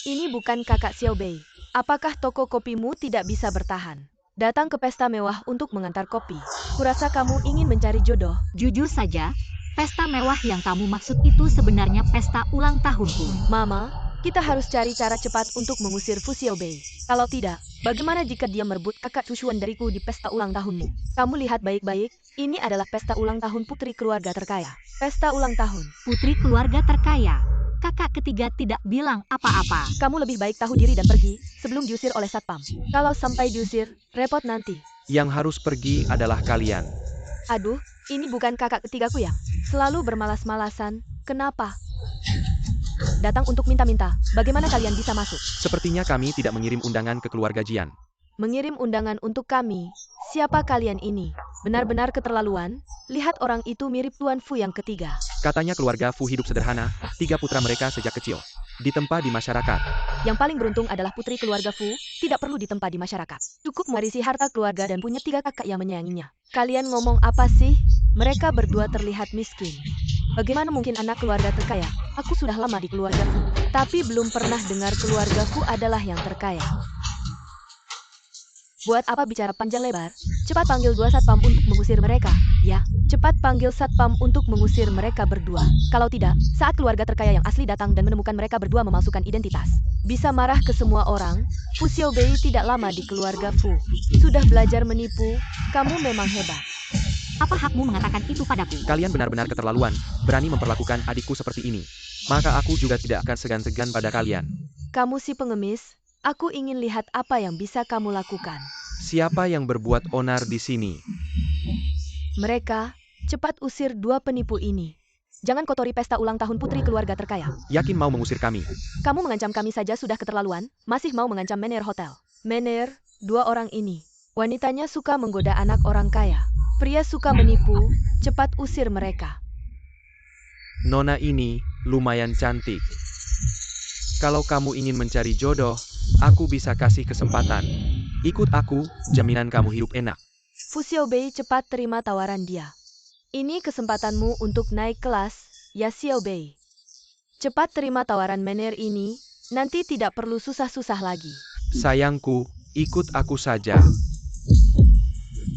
Ini bukan kakak Xiaobei. Apakah toko kopimu tidak bisa bertahan? Datang ke pesta mewah untuk mengantar kopi. Kurasa kamu ingin mencari jodoh. Jujur saja, pesta mewah yang kamu maksud itu sebenarnya pesta ulang tahunku. Mama, kita harus cari cara cepat untuk mengusir Fu Xiaobei. Kalau tidak, bagaimana jika dia merebut kakak Chushuan dariku di pesta ulang tahunmu? Kamu lihat baik-baik, ini adalah pesta ulang tahun putri keluarga terkaya. Pesta ulang tahun. Putri keluarga terkaya. Kakak ketiga tidak bilang apa-apa. Kamu lebih baik tahu diri dan pergi sebelum diusir oleh satpam. Kalau sampai diusir, repot nanti. Yang harus pergi adalah kalian. Aduh, ini bukan kakak ketigaku yang selalu bermalas-malasan. Kenapa? Datang untuk minta-minta. Bagaimana kalian bisa masuk? Sepertinya kami tidak mengirim undangan ke keluarga Jian. Mengirim undangan untuk kami. Siapa kalian ini? Benar-benar keterlaluan. Lihat orang itu mirip Tuan Fu yang ketiga. Katanya keluarga Fu hidup sederhana, 3 putra mereka sejak kecil. Ditempa di masyarakat. Yang paling beruntung adalah putri keluarga Fu, tidak perlu ditempa di masyarakat. Cukup mewarisi harta keluarga dan punya 3 kakak yang menyayanginya. Kalian ngomong apa sih? Mereka berdua terlihat miskin. Bagaimana mungkin anak keluarga terkaya? Aku sudah lama di keluarga Fu, tapi belum pernah dengar keluarga Fu adalah yang terkaya. Buat apa bicara panjang lebar? Cepat panggil 2 satpam untuk mengusir mereka. Ya, cepat panggil satpam untuk mengusir mereka berdua. Kalau tidak, saat keluarga terkaya yang asli datang dan menemukan mereka berdua memalsukan identitas, bisa marah ke semua orang. Fu Xiaobei tidak lama di keluarga Fu. Sudah belajar menipu, kamu memang hebat. Apa hakmu mengatakan itu padaku? Kalian benar-benar keterlaluan, berani memperlakukan adikku seperti ini. Maka aku juga tidak akan segan-segan pada kalian. Kamu si pengemis, aku ingin lihat apa yang bisa kamu lakukan. Siapa yang berbuat onar di sini? Mereka, cepat usir 2 penipu ini. Jangan kotori pesta ulang tahun putri keluarga terkaya. Yakin mau mengusir kami? Kamu mengancam kami saja sudah keterlaluan, masih mau mengancam Mener Hotel. Mener, 2 orang ini. Wanitanya suka menggoda anak orang kaya. Pria suka menipu, cepat usir mereka. Nona ini lumayan cantik. Kalau kamu ingin mencari jodoh, aku bisa kasih kesempatan. Ikut aku, jaminan kamu hidup enak. Fu Xiaobei cepat terima tawaran dia. Ini kesempatanmu untuk naik kelas, ya Xiaobei. Cepat terima tawaran Mener ini, nanti tidak perlu susah-susah lagi. Sayangku, ikut aku saja.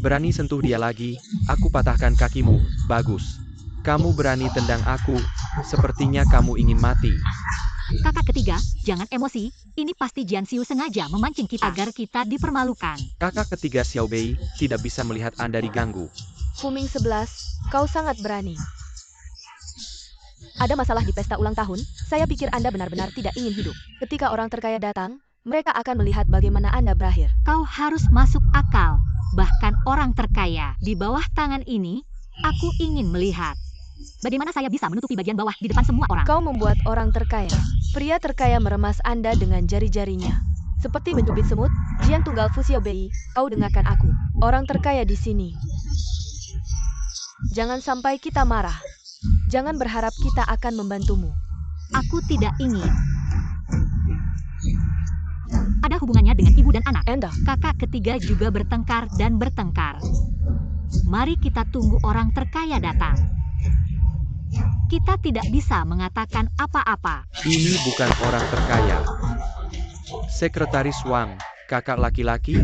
Berani sentuh dia lagi, aku patahkan kakimu. Bagus. Kamu berani tendang aku, sepertinya kamu ingin mati. Kakak ketiga, jangan emosi. Ini pasti Jian Xiu sengaja memancing kita agar kita dipermalukan. Kakak ketiga Xiaobei tidak bisa melihat Anda diganggu. Fuming 11, kau sangat berani. Ada masalah di pesta ulang tahun, saya pikir Anda benar-benar tidak ingin hidup. Ketika orang terkaya datang, mereka akan melihat bagaimana Anda berakhir. Kau harus masuk akal. Bahkan orang terkaya di bawah tangan ini, aku ingin melihat. Bagaimana saya bisa menutupi bagian bawah di depan semua orang? Kau membuat orang terkaya. Pria terkaya meremas Anda dengan jari-jarinya. Seperti mencubit semut, Jian Tunggal Fu Xiaobei, kau dengarkan aku. Orang terkaya di sini. Jangan sampai kita marah. Jangan berharap kita akan membantumu. Aku tidak ingin. Ada hubungannya dengan ibu dan anak. Anda, Kakak ketiga juga bertengkar dan bertengkar. Mari kita tunggu orang terkaya datang. Kita tidak bisa mengatakan apa-apa. Ini bukan orang terkaya. Sekretaris Wang, kakak laki-laki.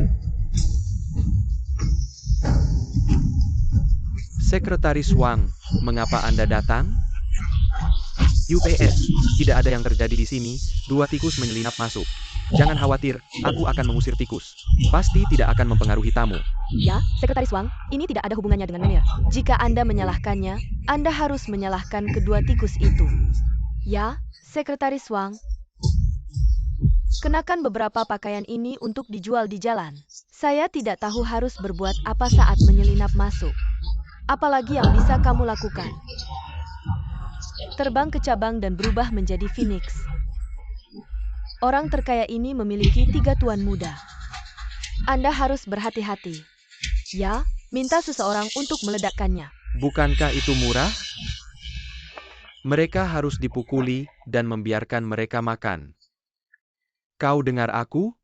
Sekretaris Wang, mengapa Anda datang? UPS, tidak ada yang terjadi di sini, 2 tikus menyelinap masuk. Jangan khawatir, aku akan mengusir tikus. Pasti tidak akan mempengaruhi tamu. Ya, Sekretaris Wang, ini tidak ada hubungannya dengan Menir. Jika Anda menyalahkannya, Anda harus menyalahkan kedua tikus itu. Ya, Sekretaris Wang. Kenakan beberapa pakaian ini untuk dijual di jalan. Saya tidak tahu harus berbuat apa saat menyelinap masuk. Apalagi yang bisa kamu lakukan? Terbang ke cabang dan berubah menjadi Phoenix. Orang terkaya ini memiliki 3 tuan muda. Anda harus berhati-hati. Ya, minta seseorang untuk meledakkannya. Bukankah itu murah? Mereka harus dipukuli dan membiarkan mereka makan. Kau dengar aku?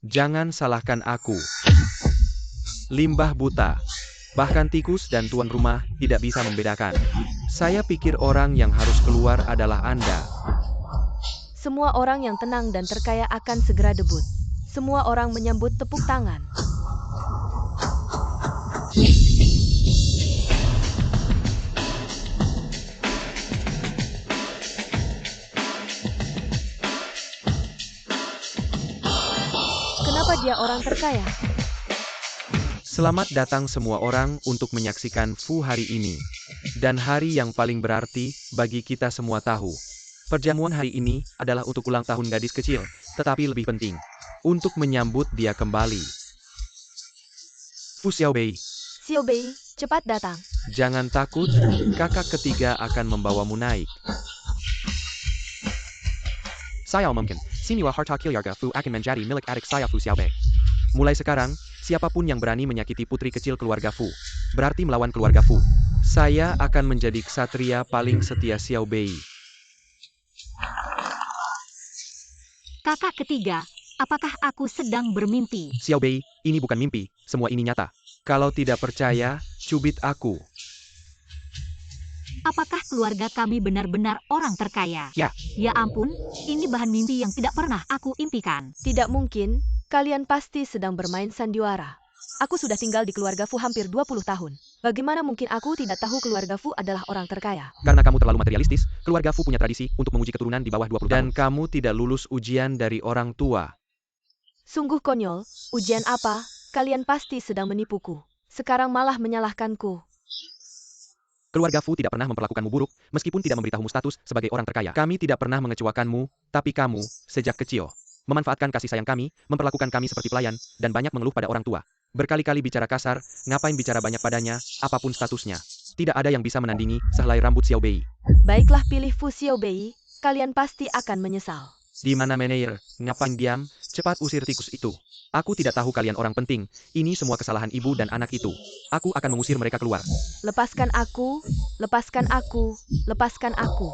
Jangan salahkan aku. Limbah buta. Bahkan tikus dan tuan rumah tidak bisa membedakan. Saya pikir orang yang harus keluar adalah Anda. Semua orang yang tenang dan terkaya akan segera debut. Semua orang menyambut tepuk tangan. Kenapa dia orang terkaya? Selamat datang semua orang untuk menyaksikan Fu hari ini. Dan hari yang paling berarti bagi kita semua tahu. Perjamuan hari ini adalah untuk ulang tahun gadis kecil, tetapi lebih penting, untuk menyambut dia kembali. Fu Xiaobei, Xiao Bei, cepat datang. jangan takut, kakak ketiga akan membawamu naik. Saya mungkin, Siniwa harta keluarga Fu akan menjadi milik adik saya Fu Xiaobei. Mulai sekarang, siapapun yang berani menyakiti putri kecil keluarga Fu, berarti melawan keluarga Fu. Saya akan menjadi ksatria paling setia Xiaobei. Kakak ketiga, apakah aku sedang bermimpi? Xiaobei, ini bukan mimpi, semua ini nyata. Kalau tidak percaya, cubit aku. Apakah keluarga kami benar-benar orang terkaya? Ya. Ya ampun, ini bahan mimpi yang tidak pernah aku impikan. Tidak mungkin, kalian pasti sedang bermain sandiwara. Aku sudah tinggal di keluarga Fu hampir 20 tahun. Bagaimana mungkin aku tidak tahu keluarga Fu adalah orang terkaya? Karena kamu terlalu materialistis, keluarga Fu punya tradisi untuk menguji keturunan di bawah 20 tahun. Dan kamu tidak lulus ujian dari orang tua. Sungguh konyol, ujian apa? Kalian pasti sedang menipuku. Sekarang malah menyalahkanku. Keluarga Fu tidak pernah memperlakukanmu buruk, meskipun tidak memberitahumu status sebagai orang terkaya. Kami tidak pernah mengecewakanmu, tapi kamu, sejak kecil, memanfaatkan kasih sayang kami, memperlakukan kami seperti pelayan, dan banyak mengeluh pada orang tua. Berkali-kali bicara kasar, ngapain bicara banyak padanya, apapun statusnya. Tidak ada yang bisa menandingi sehelai rambut Xiaobei. Baiklah pilih Fu Xiaobei, kalian pasti akan menyesal. Di mana Meneir? Ngapain diam? Cepat usir tikus itu. Aku tidak tahu kalian orang penting, ini semua kesalahan ibu dan anak itu. Aku akan mengusir mereka keluar. Lepaskan aku, lepaskan aku, lepaskan aku.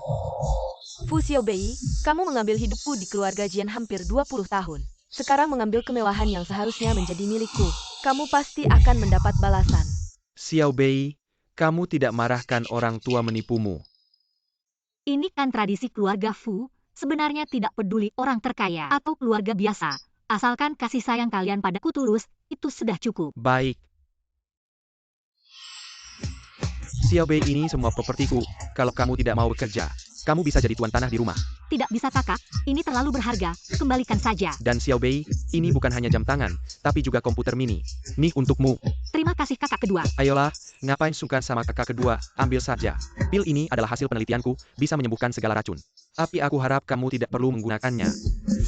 Fu Xiaobei, kamu mengambil hidupku di keluarga Jian hampir 20 tahun. Sekarang mengambil kemewahan yang seharusnya menjadi milikku. Kamu pasti akan mendapat balasan. Xiaobei, kamu tidak marahkan orang tua menipumu. Ini kan tradisi keluarga Fu, sebenarnya tidak peduli orang terkaya atau keluarga biasa. Asalkan kasih sayang kalian padaku tulus, itu sudah cukup. Baik. Xiaobei, ini semua propertiku. Kalau kamu tidak mau bekerja, kamu bisa jadi tuan tanah di rumah. Tidak bisa kakak, ini terlalu berharga, kembalikan saja. Dan Xiaobei, ini bukan hanya jam tangan, tapi juga komputer mini. Nih untukmu. Terima kasih kakak kedua. Ayolah, ngapain sungkan sama kakak kedua, ambil saja. Pil ini adalah hasil penelitianku, bisa menyembuhkan segala racun. Tapi aku harap kamu tidak perlu menggunakannya.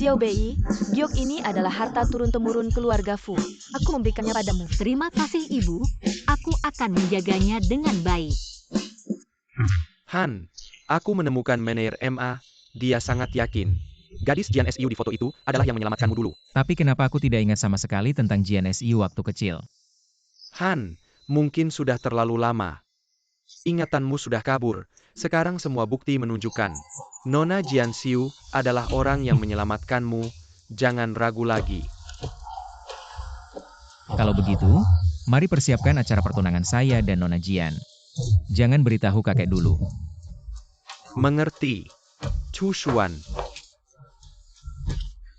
Xiaobei, giok ini adalah harta turun-temurun keluarga Fu. Aku memberikannya padamu. Terima kasih ibu, aku akan menjaganya dengan baik. Han, aku menemukan Meneir MA, dia sangat yakin. Gadis Jian SIU di foto itu adalah yang menyelamatkanmu dulu. Tapi kenapa aku tidak ingat sama sekali tentang Jian SIU waktu kecil? Han, mungkin sudah terlalu lama. Ingatanmu sudah kabur. Sekarang semua bukti menunjukkan Nona Jian Xiu adalah orang yang menyelamatkanmu. Jangan ragu lagi. Kalau begitu, mari persiapkan acara pertunangan saya dan Nona Jian. Jangan beritahu kakek dulu. Mengerti. Chu Xuan.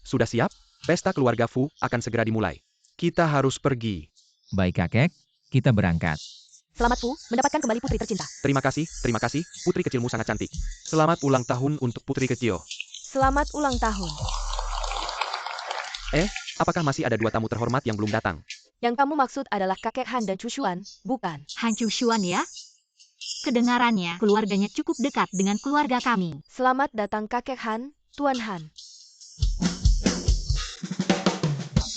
Sudah siap? Pesta keluarga Fu akan segera dimulai. Kita harus pergi. Baik kakek, kita berangkat. Selamat Fu, mendapatkan kembali putri tercinta. Terima kasih, putri kecilmu sangat cantik. Selamat ulang tahun untuk putri kecil. Selamat ulang tahun. Apakah masih ada dua tamu terhormat yang belum datang? Yang kamu maksud adalah kakek Han dan Chu Xuan, bukan? Han Chu Xuan ya? Kedengarannya, keluarganya cukup dekat dengan keluarga kami. Selamat datang kakek Han, Tuan Han.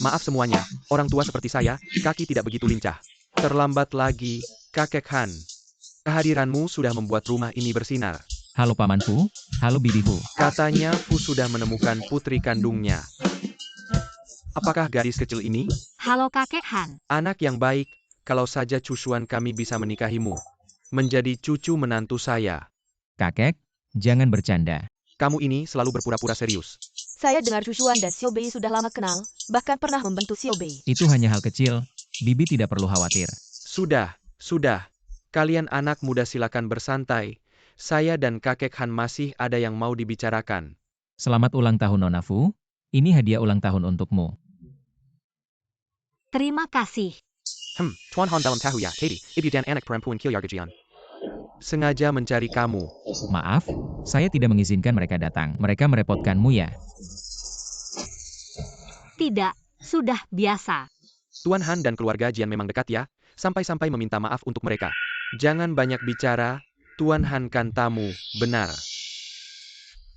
Maaf semuanya, orang tua seperti saya, kaki tidak begitu lincah. Terlambat lagi, kakek Han. Kehadiranmu sudah membuat rumah ini bersinar. Halo Paman Fu, halo Bibi Fu. Katanya Fu sudah menemukan putri kandungnya. Apakah gadis kecil ini? Halo kakek Han. Anak yang baik, kalau saja Cusuan kami bisa menikahimu. Menjadi cucu menantu saya. Kakek, jangan bercanda. Kamu ini selalu berpura-pura serius. Saya dengar Chu Xuan dan Xiao Bei sudah lama kenal, bahkan pernah membantu Xiao Bei. Itu hanya hal kecil, Bibi tidak perlu khawatir. Sudah. Kalian anak muda silakan bersantai. Saya dan kakek Han masih ada yang mau dibicarakan. Selamat ulang tahun Nona Fu, ini hadiah ulang tahun untukmu. Terima kasih. Tuan Han dalam tahu ya, Katie, ibu dan anak perempuan Kilyargajian. Sengaja mencari kamu. Maaf, saya tidak mengizinkan mereka datang. Mereka merepotkanmu ya. Tidak, sudah biasa. Tuan Han dan keluarga Jian memang dekat ya, sampai-sampai meminta maaf untuk mereka. Jangan banyak bicara, Tuan Han kan tamu, benar.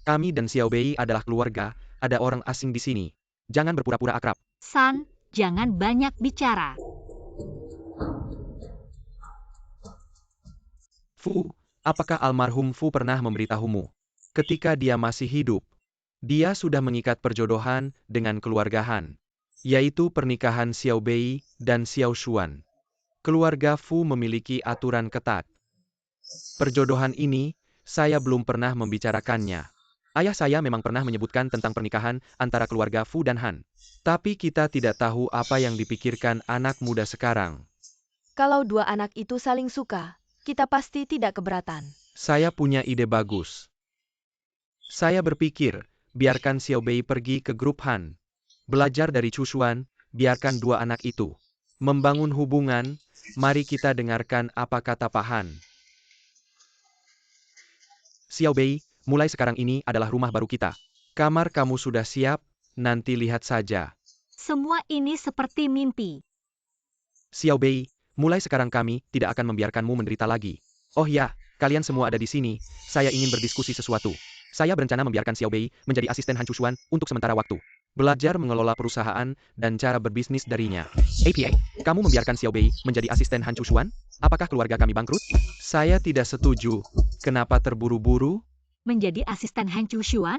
Kami dan Xiao Bei adalah keluarga, ada orang asing di sini. Jangan berpura-pura akrab. San, jangan banyak bicara. Fu, apakah almarhum Fu pernah memberitahumu? Ketika dia masih hidup, dia sudah mengikat perjodohan dengan keluarga Han, yaitu pernikahan Xiao Bei dan Xiao Xuan. Keluarga Fu memiliki aturan ketat. Perjodohan ini, saya belum pernah membicarakannya. Ayah saya memang pernah menyebutkan tentang pernikahan antara keluarga Fu dan Han. Tapi kita tidak tahu apa yang dipikirkan anak muda sekarang. Kalau dua anak itu saling suka, kita pasti tidak keberatan. Saya punya ide bagus. Saya berpikir, biarkan Xiao Bei pergi ke grup Han. Belajar dari Chu Xuan, biarkan dua anak itu membangun hubungan. Mari kita dengarkan apa kata Pak Han. Xiao Bei, mulai sekarang ini adalah rumah baru kita. Kamar kamu sudah siap, nanti lihat saja. Semua ini seperti mimpi. Xiao Bei, mulai sekarang kami tidak akan membiarkanmu menderita lagi. Oh ya, kalian semua ada di sini, saya ingin berdiskusi sesuatu. Saya berencana membiarkan Xiao Bei menjadi asisten Han Chu Xuan untuk sementara waktu. Belajar mengelola perusahaan dan cara berbisnis darinya. APA, kamu membiarkan Xiao Bei menjadi asisten Han Chu Xuan? Apakah keluarga kami bangkrut? Saya tidak setuju. Kenapa terburu-buru? Menjadi asisten Han Chu Xuan?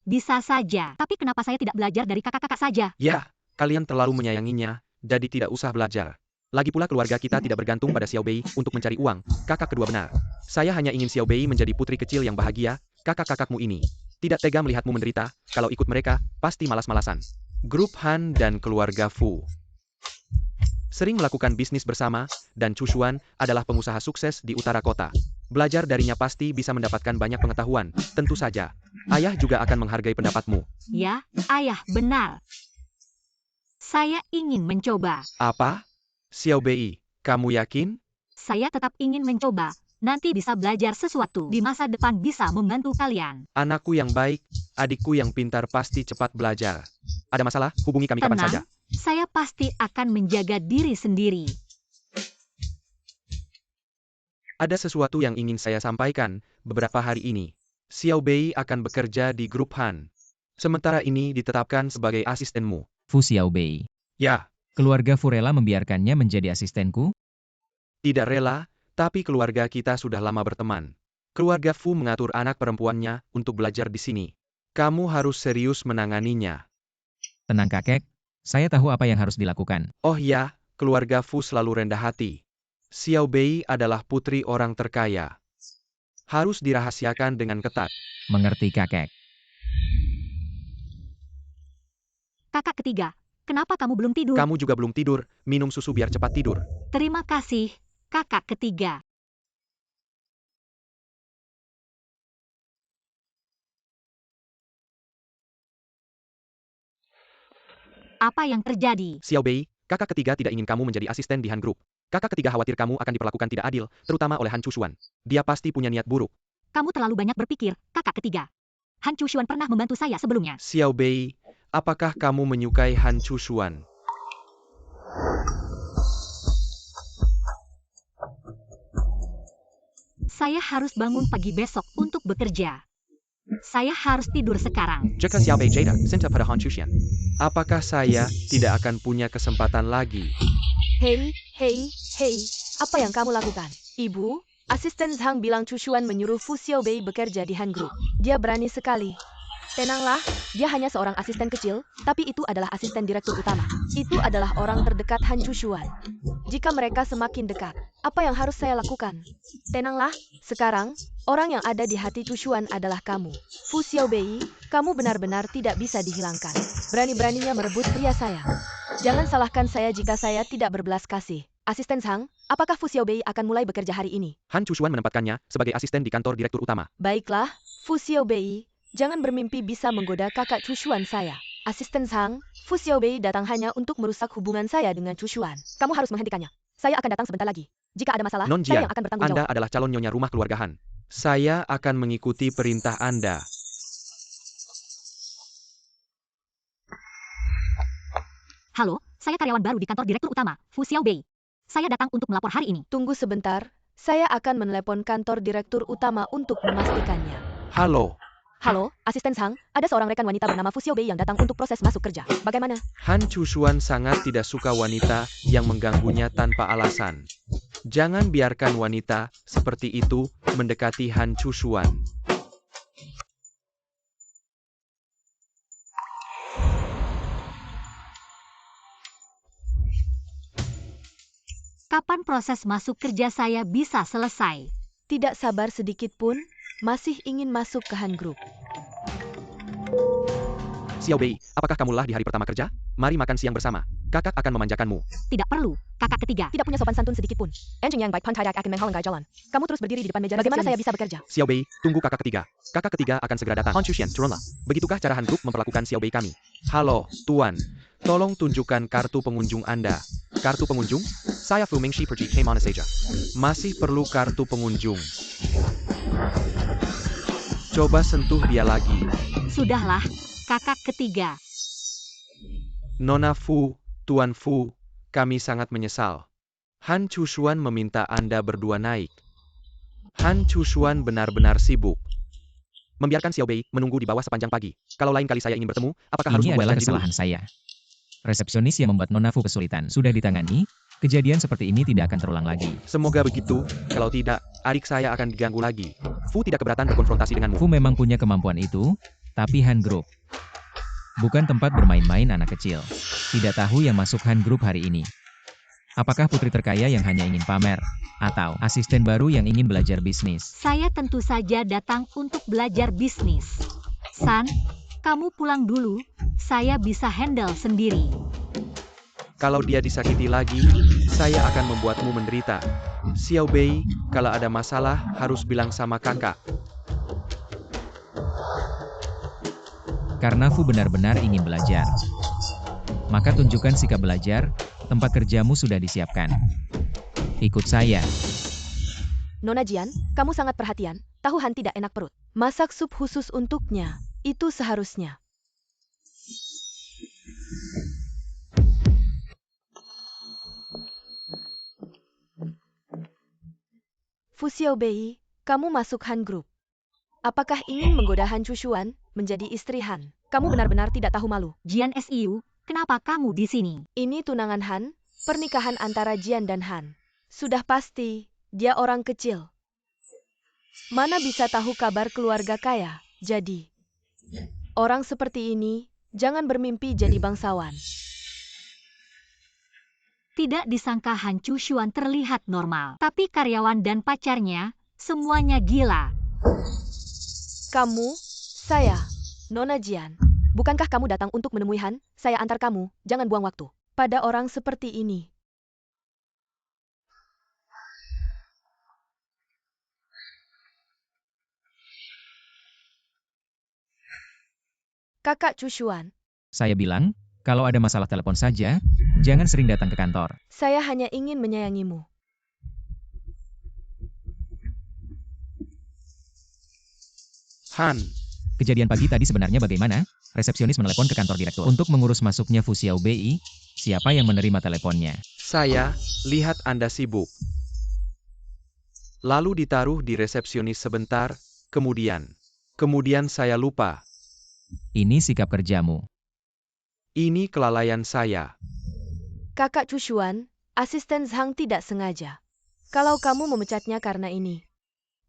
Bisa saja, tapi kenapa saya tidak belajar dari kakak-kakak saja? Ya, kalian terlalu menyayanginya, jadi tidak usah belajar. Lagi pula keluarga kita tidak bergantung pada Xiao Bei untuk mencari uang. Kakak kedua benar. Saya hanya ingin Xiao Bei menjadi putri kecil yang bahagia, kakak-kakakmu ini. Tidak tega melihatmu menderita, kalau ikut mereka, pasti malas-malasan. Grup Han dan keluarga Fu sering melakukan bisnis bersama, dan Chu Xuan adalah pengusaha sukses di utara kota. Belajar darinya pasti bisa mendapatkan banyak pengetahuan, tentu saja. Ayah juga akan menghargai pendapatmu. Ya, ayah benar. Saya ingin mencoba. Apa? Xiao Bei, kamu yakin? Saya tetap ingin mencoba. Nanti bisa belajar sesuatu di masa depan bisa membantu kalian. Anakku yang baik, adikku yang pintar pasti cepat belajar. Ada masalah, hubungi kami kapan saja. Tenang, saya pasti akan menjaga diri sendiri. Ada sesuatu yang ingin saya sampaikan, beberapa hari ini. Xiao Bei akan bekerja di grup Han. Sementara ini ditetapkan sebagai asistenmu. Fu Xiao Bei. Ya, Keluarga Fu rela membiarkannya menjadi asistenku? tidak rela, tapi keluarga kita sudah lama berteman. Keluarga Fu mengatur anak perempuannya untuk belajar di sini. Kamu harus serius menanganinya. Tenang kakek, saya tahu apa yang harus dilakukan. Oh ya, keluarga Fu selalu rendah hati. Xiao Bei adalah putri orang terkaya. Harus dirahasiakan dengan ketat. Mengerti kakek. Kakak ketiga, kenapa kamu belum tidur? Kamu juga belum tidur, minum susu biar cepat tidur. Terima kasih, kakak ketiga. Apa yang terjadi? Xiao Bei, Kakak ketiga tidak ingin kamu menjadi asisten di Han Group. Kakak ketiga khawatir kamu akan diperlakukan tidak adil, terutama oleh Han Chushuan. Dia pasti punya niat buruk. Kamu terlalu banyak berpikir, kakak ketiga. Han Chushuan pernah membantu saya sebelumnya. Xiao Bei, apakah kamu menyukai Han Chushuan? Saya harus bangun pagi besok untuk bekerja. Saya harus tidur sekarang. Jika Xiao Bei Jada, cinta pada Han Chushuan. Apakah saya tidak akan punya kesempatan lagi? Hei, apa yang kamu lakukan? Ibu, asisten Zhang bilang Chushuan menyuruh Fu Xiaobei bekerja di Han Group. Dia berani sekali. Tenanglah, dia hanya seorang asisten kecil, tapi itu adalah asisten direktur utama. Itu adalah orang terdekat Han Chushuan. Jika mereka semakin dekat, apa yang harus saya lakukan? Tenanglah, sekarang, orang yang ada di hati Chushuan adalah kamu. Fu Xiaobei, kamu benar-benar tidak bisa dihilangkan. Berani-beraninya merebut pria saya. Jangan salahkan saya jika saya tidak berbelas kasih. Asisten Zhang, apakah Fu Xiaobei akan mulai bekerja hari ini? Han Chushuan menempatkannya sebagai asisten di kantor direktur utama. Baiklah, Fu Xiaobei, jangan bermimpi bisa menggoda kakak Chushuan saya. Asisten Zhang, Fu Xiaobei datang hanya untuk merusak hubungan saya dengan Chushuan. Kamu harus menghentikannya. Saya akan datang sebentar lagi. Jika ada masalah, Non saya Jian, yang akan bertanggung Anda jawab. adalah calon nyonya rumah keluarga Han. Saya akan mengikuti perintah Anda. Halo, saya karyawan baru di kantor direktur utama, Fu Xiaobei. Saya datang untuk melapor hari ini. Tunggu sebentar, saya akan menelepon kantor direktur utama untuk memastikannya. Halo, Halo, asisten Zhang, ada seorang rekan wanita bernama Fu Xiaobei yang datang untuk proses masuk kerja. Bagaimana? Han Chushuan sangat tidak suka wanita yang mengganggunya tanpa alasan. Jangan biarkan wanita seperti itu mendekati Han Chushuan. Kapan proses masuk kerja saya bisa selesai? Tidak sabar sedikit pun, masih ingin masuk ke Han Group. Xiao Bei, apakah kamu lelah di hari pertama kerja? Mari makan siang bersama. Kakak akan memanjakanmu. Tidak perlu, kakak ketiga. Tidak punya sopan santun sedikit pun. Enjing yang baik pantai akan menghalangi jalan. Kamu terus berdiri di depan meja. Bagaimana saya bisa bekerja? Xiao Bei, tunggu kakak ketiga. Kakak ketiga akan segera datang. Han Chushuan, turunlah. Begitukah cara Han Group memperlakukan Xiao Bei kami? Halo, Tuan. Tolong tunjukkan kartu pengunjung Anda. Kartu pengunjung? Saya Fu Mingxi pergi ke mana saja. Masih perlu kartu pengunjung. Coba sentuh dia lagi. Sudahlah, kakak ketiga. Nona Fu, Tuan Fu, kami sangat menyesal. Han Chushuan meminta Anda berdua naik. Han Chushuan benar-benar sibuk. Membiarkan Xiao Bei menunggu di bawah sepanjang pagi. Kalau lain kali saya ingin bertemu, apakah harus Ini membuat adalah janji dulu? kesalahan saya. Resepsionis yang membuat Nona Fu kesulitan. Sudah ditangani, kejadian seperti ini tidak akan terulang lagi. Semoga begitu, kalau tidak, adik saya akan diganggu lagi. Fu tidak keberatan berkonfrontasi denganmu. Fu memang punya kemampuan itu, tapi Han Group bukan tempat bermain-main anak kecil. Tidak tahu yang masuk Han Group hari ini. Apakah putri terkaya yang hanya ingin pamer? Atau asisten baru yang ingin belajar bisnis? Saya tentu saja datang untuk belajar bisnis. San, kamu pulang dulu, saya bisa handle sendiri. Kalau dia disakiti lagi, saya akan membuatmu menderita. Xiao Bei, kalau ada masalah, harus bilang sama kakak. Karena Fu benar-benar ingin belajar. Maka tunjukkan sikap belajar, tempat kerjamu sudah disiapkan. Ikut saya. Nona Jian, kamu sangat perhatian. Tahu Han tidak enak perut. Masak sup khusus untuknya. Itu seharusnya. Fu Xiaobei, kamu masuk Han Group. Apakah ingin menggoda Han Chushuan menjadi istri Han? Kamu benar-benar tidak tahu malu. Jian SIU, kenapa kamu di sini? Ini tunangan Han, pernikahan antara Jian dan Han. Sudah pasti, dia orang kecil. Mana bisa tahu kabar keluarga kaya? Jadi, orang seperti ini, jangan bermimpi jadi bangsawan. Tidak disangka Han Chushuan terlihat normal. Tapi karyawan dan pacarnya, semuanya gila. Kamu, saya, Nona Jian. Bukankah kamu datang untuk menemui Han? Saya antar kamu, jangan buang waktu. Pada orang seperti ini. Kakak Chushuan, Saya bilang, kalau ada masalah telepon saja, Jangan sering datang ke kantor. Saya hanya ingin menyayangimu. Han, Kejadian pagi tadi sebenarnya bagaimana? Resepsionis menelepon ke kantor direktur. Untuk mengurus masuknya Fu Xiaobei, siapa yang menerima teleponnya? saya lihat Anda sibuk. Lalu ditaruh di resepsionis sebentar, kemudian saya lupa. Ini sikap kerjamu. Ini kelalaian saya. Kakak Chushuan, asisten Zhang tidak sengaja. Kalau kamu memecatnya karena ini,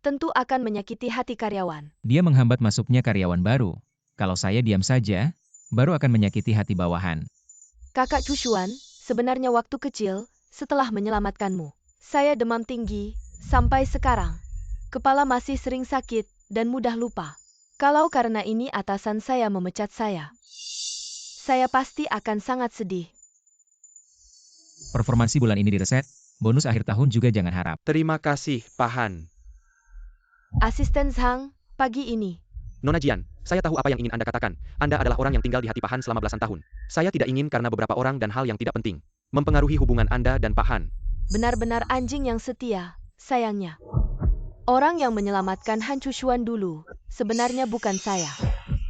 tentu akan menyakiti hati karyawan. Dia menghambat masuknya karyawan baru. Kalau saya diam saja, baru akan menyakiti hati bawahan. Kakak Chushuan, sebenarnya waktu kecil, setelah menyelamatkanmu, saya demam tinggi, sampai sekarang. Kepala masih sering sakit, dan mudah lupa. Kalau karena ini atasan saya memecat saya pasti akan sangat sedih. Performansi bulan ini direset, bonus akhir tahun juga jangan harap. Terima kasih, Pak Han. Asisten Zhang, pagi ini. Nona Jian, saya tahu apa yang ingin Anda katakan. Anda adalah orang yang tinggal di hati Pak Han selama belasan tahun. Saya tidak ingin karena beberapa orang dan hal yang tidak penting mempengaruhi hubungan Anda dan Pak Han. Benar-benar anjing yang setia, sayangnya. Orang yang menyelamatkan Han Chushuan dulu, sebenarnya bukan saya.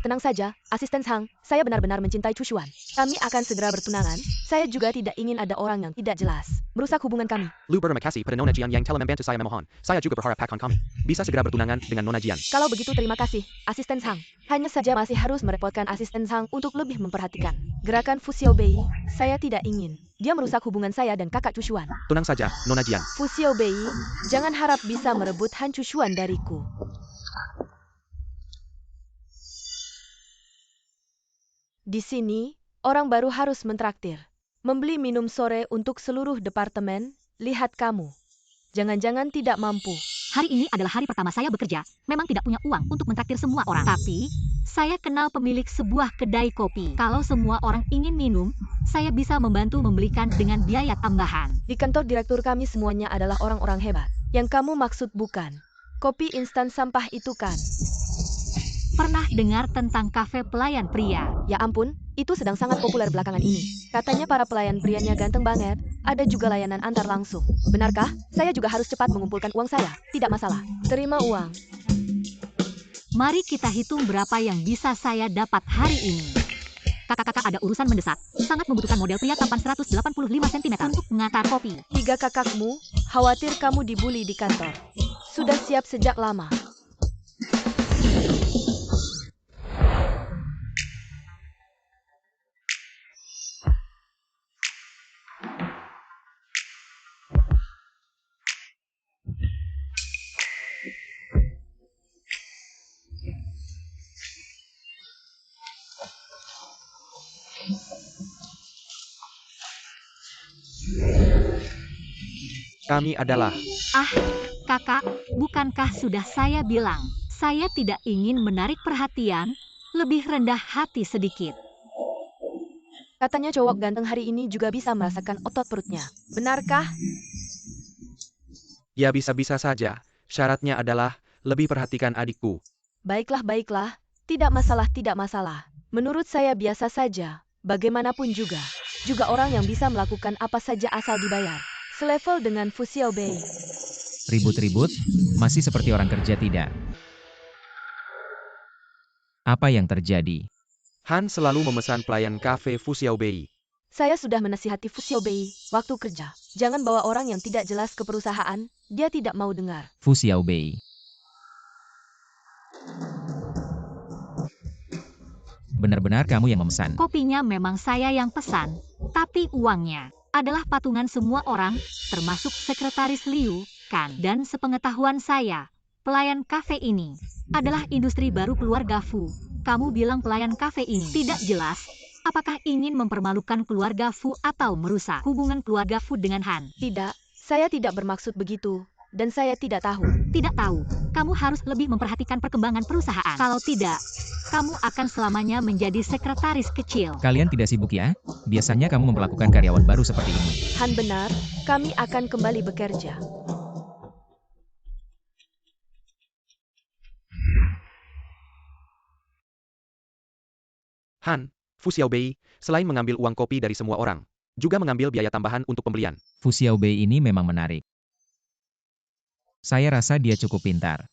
Tenang saja, asisten Zhang, saya benar-benar mencintai Chushuan. Kami akan segera bertunangan, saya juga tidak ingin ada orang yang tidak jelas merusak hubungan kami. Lu berterima kasih pada Nona Jian yang telah membantu saya memohon. Saya juga berharap Pak Han kami bisa segera bertunangan dengan Nona Jian. Kalau begitu terima kasih, asisten Zhang. Hanya saja masih harus merepotkan asisten Zhang untuk lebih memperhatikan gerakan Fu Xiaobei. Saya tidak ingin dia merusak hubungan saya dan kakak Chushuan. Tenang saja, Nona Jian. Fu Xiaobei, jangan harap bisa merebut Han Chushuan dariku. Di sini, orang baru harus mentraktir. Membeli minum sore untuk seluruh departemen, lihat kamu. Jangan-jangan tidak mampu. Hari ini adalah hari pertama saya bekerja. Memang tidak punya uang untuk mentraktir semua orang. Tapi, saya kenal pemilik sebuah kedai kopi. Kalau semua orang ingin minum, saya bisa membantu membelikan dengan biaya tambahan. Di kantor direktur kami semuanya adalah orang-orang hebat. Yang kamu maksud bukan kopi instan sampah itu kan? Pernah dengar tentang kafe pelayan pria? Ya ampun, itu sedang sangat populer belakangan ini. Katanya para pelayan prianya ganteng banget, ada juga layanan antar langsung. Benarkah? Saya juga harus cepat mengumpulkan uang saya. Tidak masalah. Terima uang. Mari kita hitung berapa yang bisa saya dapat hari ini. Kakak-kakak ada urusan mendesak. Sangat membutuhkan model pria tampan 185 cm untuk mengantar kopi. 3 kakakmu, khawatir kamu dibully di kantor. Sudah siap sejak lama. Kami adalah Ah, kakak, bukankah sudah saya bilang, saya tidak ingin menarik perhatian, lebih rendah hati sedikit. Katanya cowok ganteng hari ini juga bisa merasakan otot perutnya. Benarkah? ya bisa-bisa saja. Syaratnya adalah lebih perhatikan adikku. Baiklah, baiklah. Tidak masalah, tidak masalah. Menurut saya biasa saja. Bagaimanapun juga. Juga orang yang bisa melakukan apa saja asal dibayar. Selevel dengan Fu Xiaobei. Ribut-ribut, masih seperti orang kerja tidak. Apa yang terjadi? Han selalu memesan pelayan kafe Fu Xiaobei. Saya sudah menasihati Fu Xiaobei waktu kerja. Jangan bawa orang yang tidak jelas ke perusahaan, dia tidak mau dengar. Fu Xiaobei. Benar-benar kamu yang memesan. Kopinya memang saya yang pesan, tapi uangnya adalah patungan semua orang, termasuk sekretaris Liu, kan? Dan sepengetahuan saya, pelayan kafe ini adalah industri baru keluarga Fu. Kamu bilang pelayan kafe ini tidak jelas. Apakah ingin mempermalukan keluarga Fu atau merusak hubungan keluarga Fu dengan Han? Tidak, saya tidak bermaksud begitu. Dan saya tidak tahu. Tidak tahu. Kamu harus lebih memperhatikan perkembangan perusahaan. Kalau tidak, kamu akan selamanya menjadi sekretaris kecil. Kalian tidak sibuk ya? Biasanya kamu memperlakukan karyawan baru seperti ini. Han benar, kami akan kembali bekerja. Han, Fu Xiaobei, selain mengambil uang kopi dari semua orang, juga mengambil biaya tambahan untuk pembelian. Fu Xiaobei ini memang menarik. Saya rasa dia cukup pintar.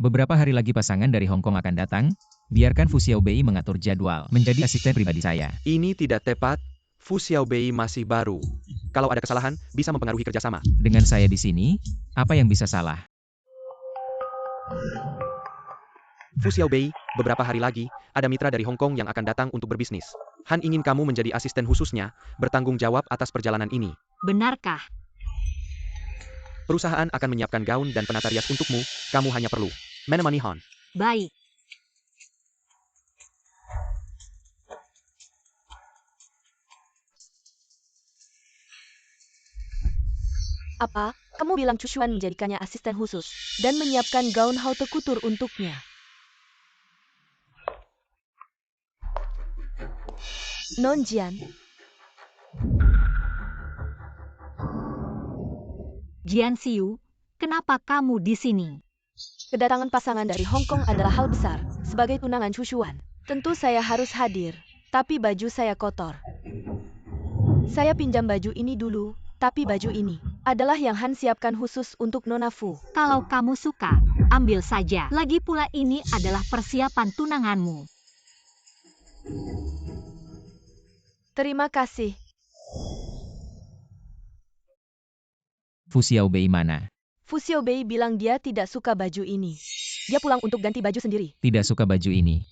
Beberapa hari lagi pasangan dari Hong Kong akan datang, biarkan Fu Xiaobei mengatur jadwal, menjadi asisten pribadi saya. Ini tidak tepat, Fu Xiaobei masih baru. Kalau ada kesalahan, bisa mempengaruhi kerjasama. Dengan saya di sini, apa yang bisa salah? Fu Xiaobei, beberapa hari lagi, ada mitra dari Hong Kong yang akan datang untuk berbisnis. Han ingin kamu menjadi asisten khususnya, bertanggung jawab atas perjalanan ini. Benarkah? Perusahaan akan menyiapkan gaun dan penata rias untukmu, kamu hanya perlu menemani Han. Baik. Apa? Kamu bilang Chu Xuan menjadikannya asisten khusus dan menyiapkan gaun haute couture untuknya. Non Jian, Jian Xiu, kenapa kamu di sini? kedatangan pasangan dari Hong Kong adalah hal besar. Sebagai tunangan Chu Xuan, tentu saya harus hadir, tapi baju saya kotor. Saya pinjam baju ini dulu, tapi baju ini adalah yang Han siapkan khusus untuk Nona Fu. Kalau kamu suka, ambil saja. Lagi pula ini adalah persiapan tunanganmu. Terima kasih. Fu Xiaobei mana? Fu Xiaobei bilang dia tidak suka baju ini. Dia pulang untuk ganti baju sendiri. Tidak suka baju ini.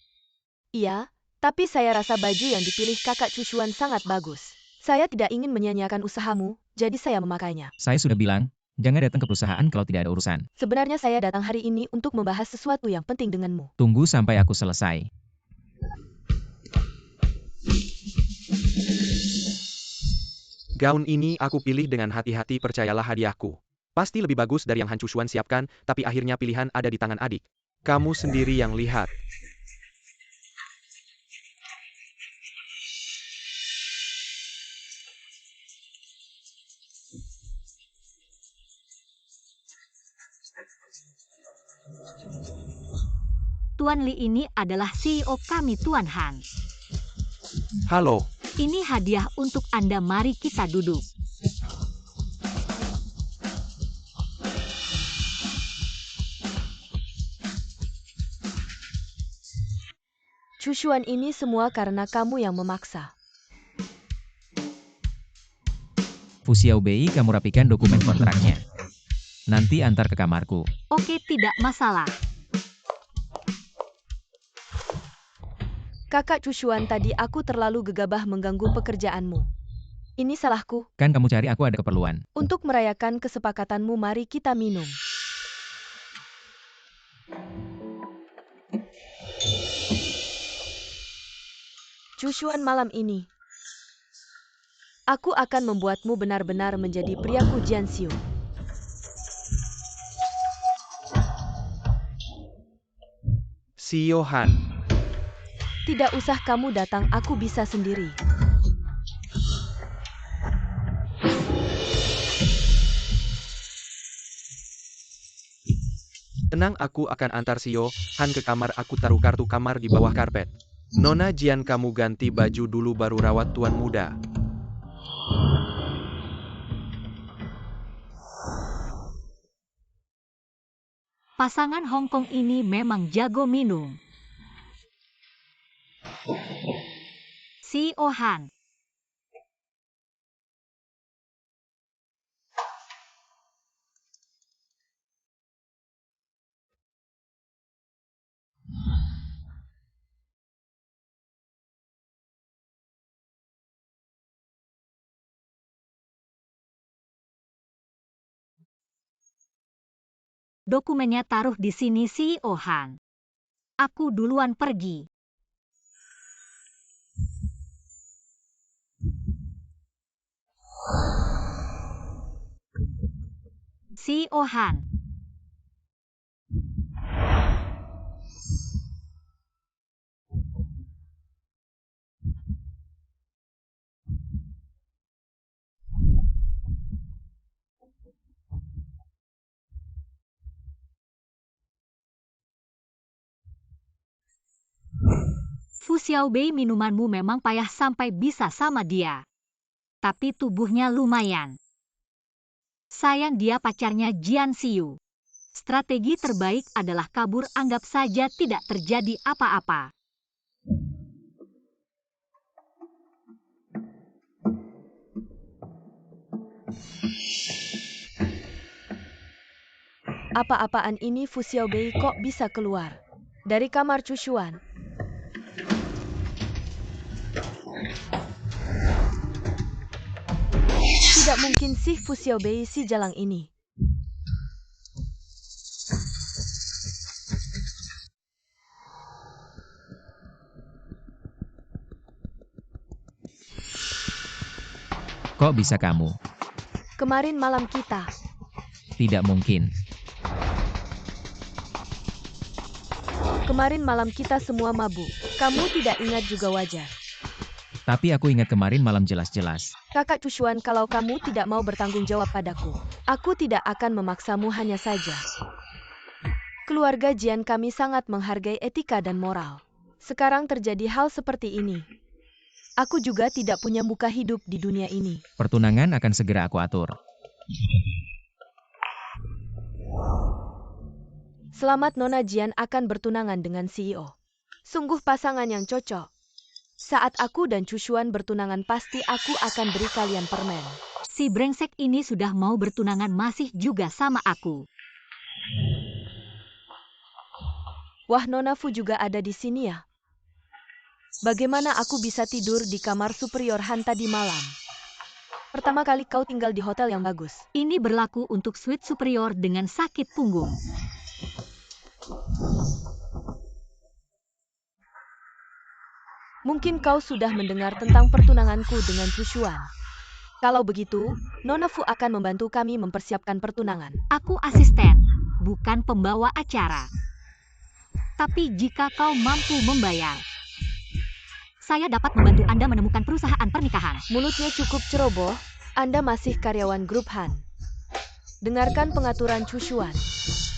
Iya, tapi saya rasa baju yang dipilih kakak Chu Xuan sangat bagus. Saya tidak ingin menyia-nyiakan usahamu, jadi saya memakainya. Saya sudah bilang, jangan datang ke perusahaan kalau tidak ada urusan. Sebenarnya saya datang hari ini untuk membahas sesuatu yang penting denganmu. Tunggu sampai aku selesai. Gaun ini aku pilih dengan hati-hati, percayalah hadiahku. Pasti lebih bagus dari yang Han Chu Xuan siapkan, tapi akhirnya pilihan ada di tangan adik. Kamu sendiri yang lihat. Tuan Li ini adalah CEO kami, Tuan Han. Halo, Ini hadiah untuk Anda, mari kita duduk. Chu Xuan ini semua karena kamu yang memaksa. Fu Xiaobei, kamu rapikan dokumen kontraknya. Nanti antar ke kamarku. Oke, tidak masalah. Kakak Chu Xuan, tadi aku terlalu gegabah mengganggu pekerjaanmu. Ini salahku. Kan kamu cari aku ada keperluan. Untuk merayakan kesepakatanmu, mari kita minum. Chu Xuan, malam ini aku akan membuatmu benar-benar menjadi priaku Jian Xiu. CEO Han. Tidak usah kamu datang, aku bisa sendiri. Tenang, aku akan antar CEO Han ke kamar. Aku taruh kartu kamar di bawah karpet. Nona Jian, kamu ganti baju dulu baru rawat tuan muda. Pasangan Hong Kong ini memang jago minum. CEO Han. Dokumennya taruh di sini, CEO Han. Aku duluan pergi. CEO Han. Fu Xiaobei, minumanmu memang payah sampai bisa sama dia. tapi tubuhnya lumayan. Sayang dia pacarnya Jian Xiu. Strategi terbaik adalah kabur, anggap saja tidak terjadi apa-apa. Apa-apaan ini? Fu Xiaobei kok bisa keluar dari kamar Chushuan? Tidak mungkin sih Fu Xiaobei si jalang ini. Kok bisa kamu? Kemarin malam kita. Tidak mungkin. Kemarin malam kita semua mabuk. Kamu tidak ingat juga wajar. Tapi aku ingat kemarin malam jelas-jelas. Kakak Chushuan, kalau kamu tidak mau bertanggung jawab padaku, aku tidak akan memaksamu, hanya saja. Keluarga Jian kami sangat menghargai etika dan moral. Sekarang terjadi hal seperti ini. Aku juga tidak punya muka hidup di dunia ini. Pertunangan akan segera aku atur. Selamat, Nona Jian akan bertunangan dengan CEO. Sungguh pasangan yang cocok. Saat aku dan Chushuan bertunangan pasti aku akan beri kalian permen. Si brengsek ini sudah mau bertunangan masih juga sama aku. Wah, Nona Fu juga ada di sini ya. Bagaimana aku bisa tidur di kamar superior Han tadi malam? Pertama kali kau tinggal di hotel yang bagus. Ini berlaku untuk suite superior dengan sakit punggung. Mungkin kau sudah mendengar tentang pertunanganku dengan Chushuan. Kalau begitu, Nona Fu akan membantu kami mempersiapkan pertunangan. Aku asisten, bukan pembawa acara. Tapi jika kau mampu membayar, saya dapat membantu Anda menemukan perusahaan pernikahan. Mulutnya cukup ceroboh, Anda masih karyawan grup Han. Dengarkan pengaturan Chushuan.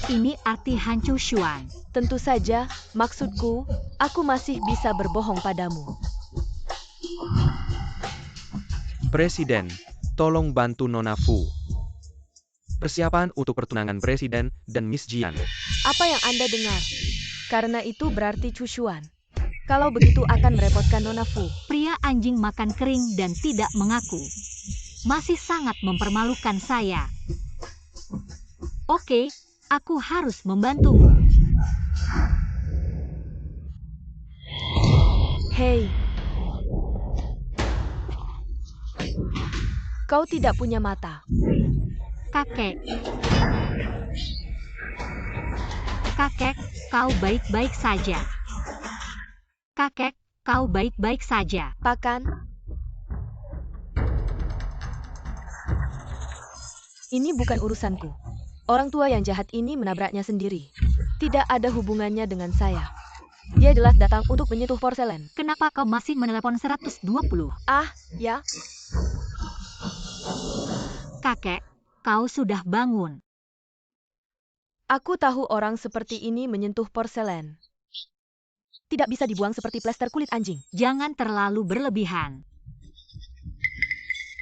Ini arti Han Chushuan. Tentu saja, maksudku, aku masih bisa berbohong padamu. Presiden, tolong bantu Nona Fu. Persiapan untuk pertunangan Presiden dan Miss Jian. Apa yang Anda dengar? Karena itu berarti Chushuan. Kalau begitu akan merepotkan Nona Fu. Pria anjing makan kering dan tidak mengaku. Masih sangat mempermalukan saya. Oke, aku harus membantumu. Hei. Kau tidak punya mata. Kakek. Kakek, kau baik-baik saja. Kakek, kau baik-baik saja. Pakan. Ini bukan urusanku. Orang tua yang jahat ini menabraknya sendiri. Tidak ada hubungannya dengan saya. Dia jelas datang untuk menyentuh porselen. Kenapa kau masih menelepon 120? Ah, ya. Kakek, kau sudah bangun. Aku tahu orang seperti ini menyentuh porselen. Tidak bisa dibuang seperti plester kulit anjing. Jangan terlalu berlebihan.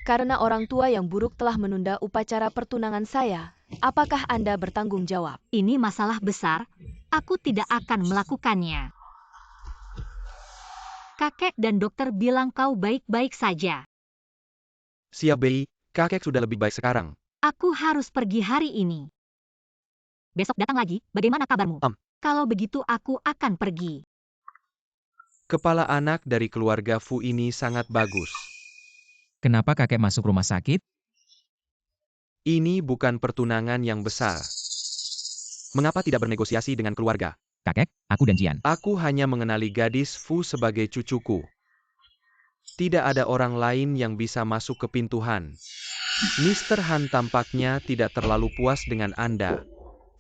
Karena orang tua yang buruk telah menunda upacara pertunangan saya, apakah Anda bertanggung jawab? Ini masalah besar, aku tidak akan melakukannya. Kakek dan dokter bilang kau baik-baik saja. Xiaobei, kakek sudah lebih baik sekarang. Aku harus pergi hari ini. Besok datang lagi, bagaimana kabarmu? Kalau begitu aku akan pergi. Kepala anak dari keluarga Fu ini sangat bagus. Kenapa kakek masuk rumah sakit? Ini bukan pertunangan yang besar. Mengapa tidak bernegosiasi dengan keluarga? Kakek, aku dan Jian. Aku hanya mengenali gadis Fu sebagai cucuku. Tidak ada orang lain yang bisa masuk ke pintu Han. Mr. Han tampaknya tidak terlalu puas dengan Anda.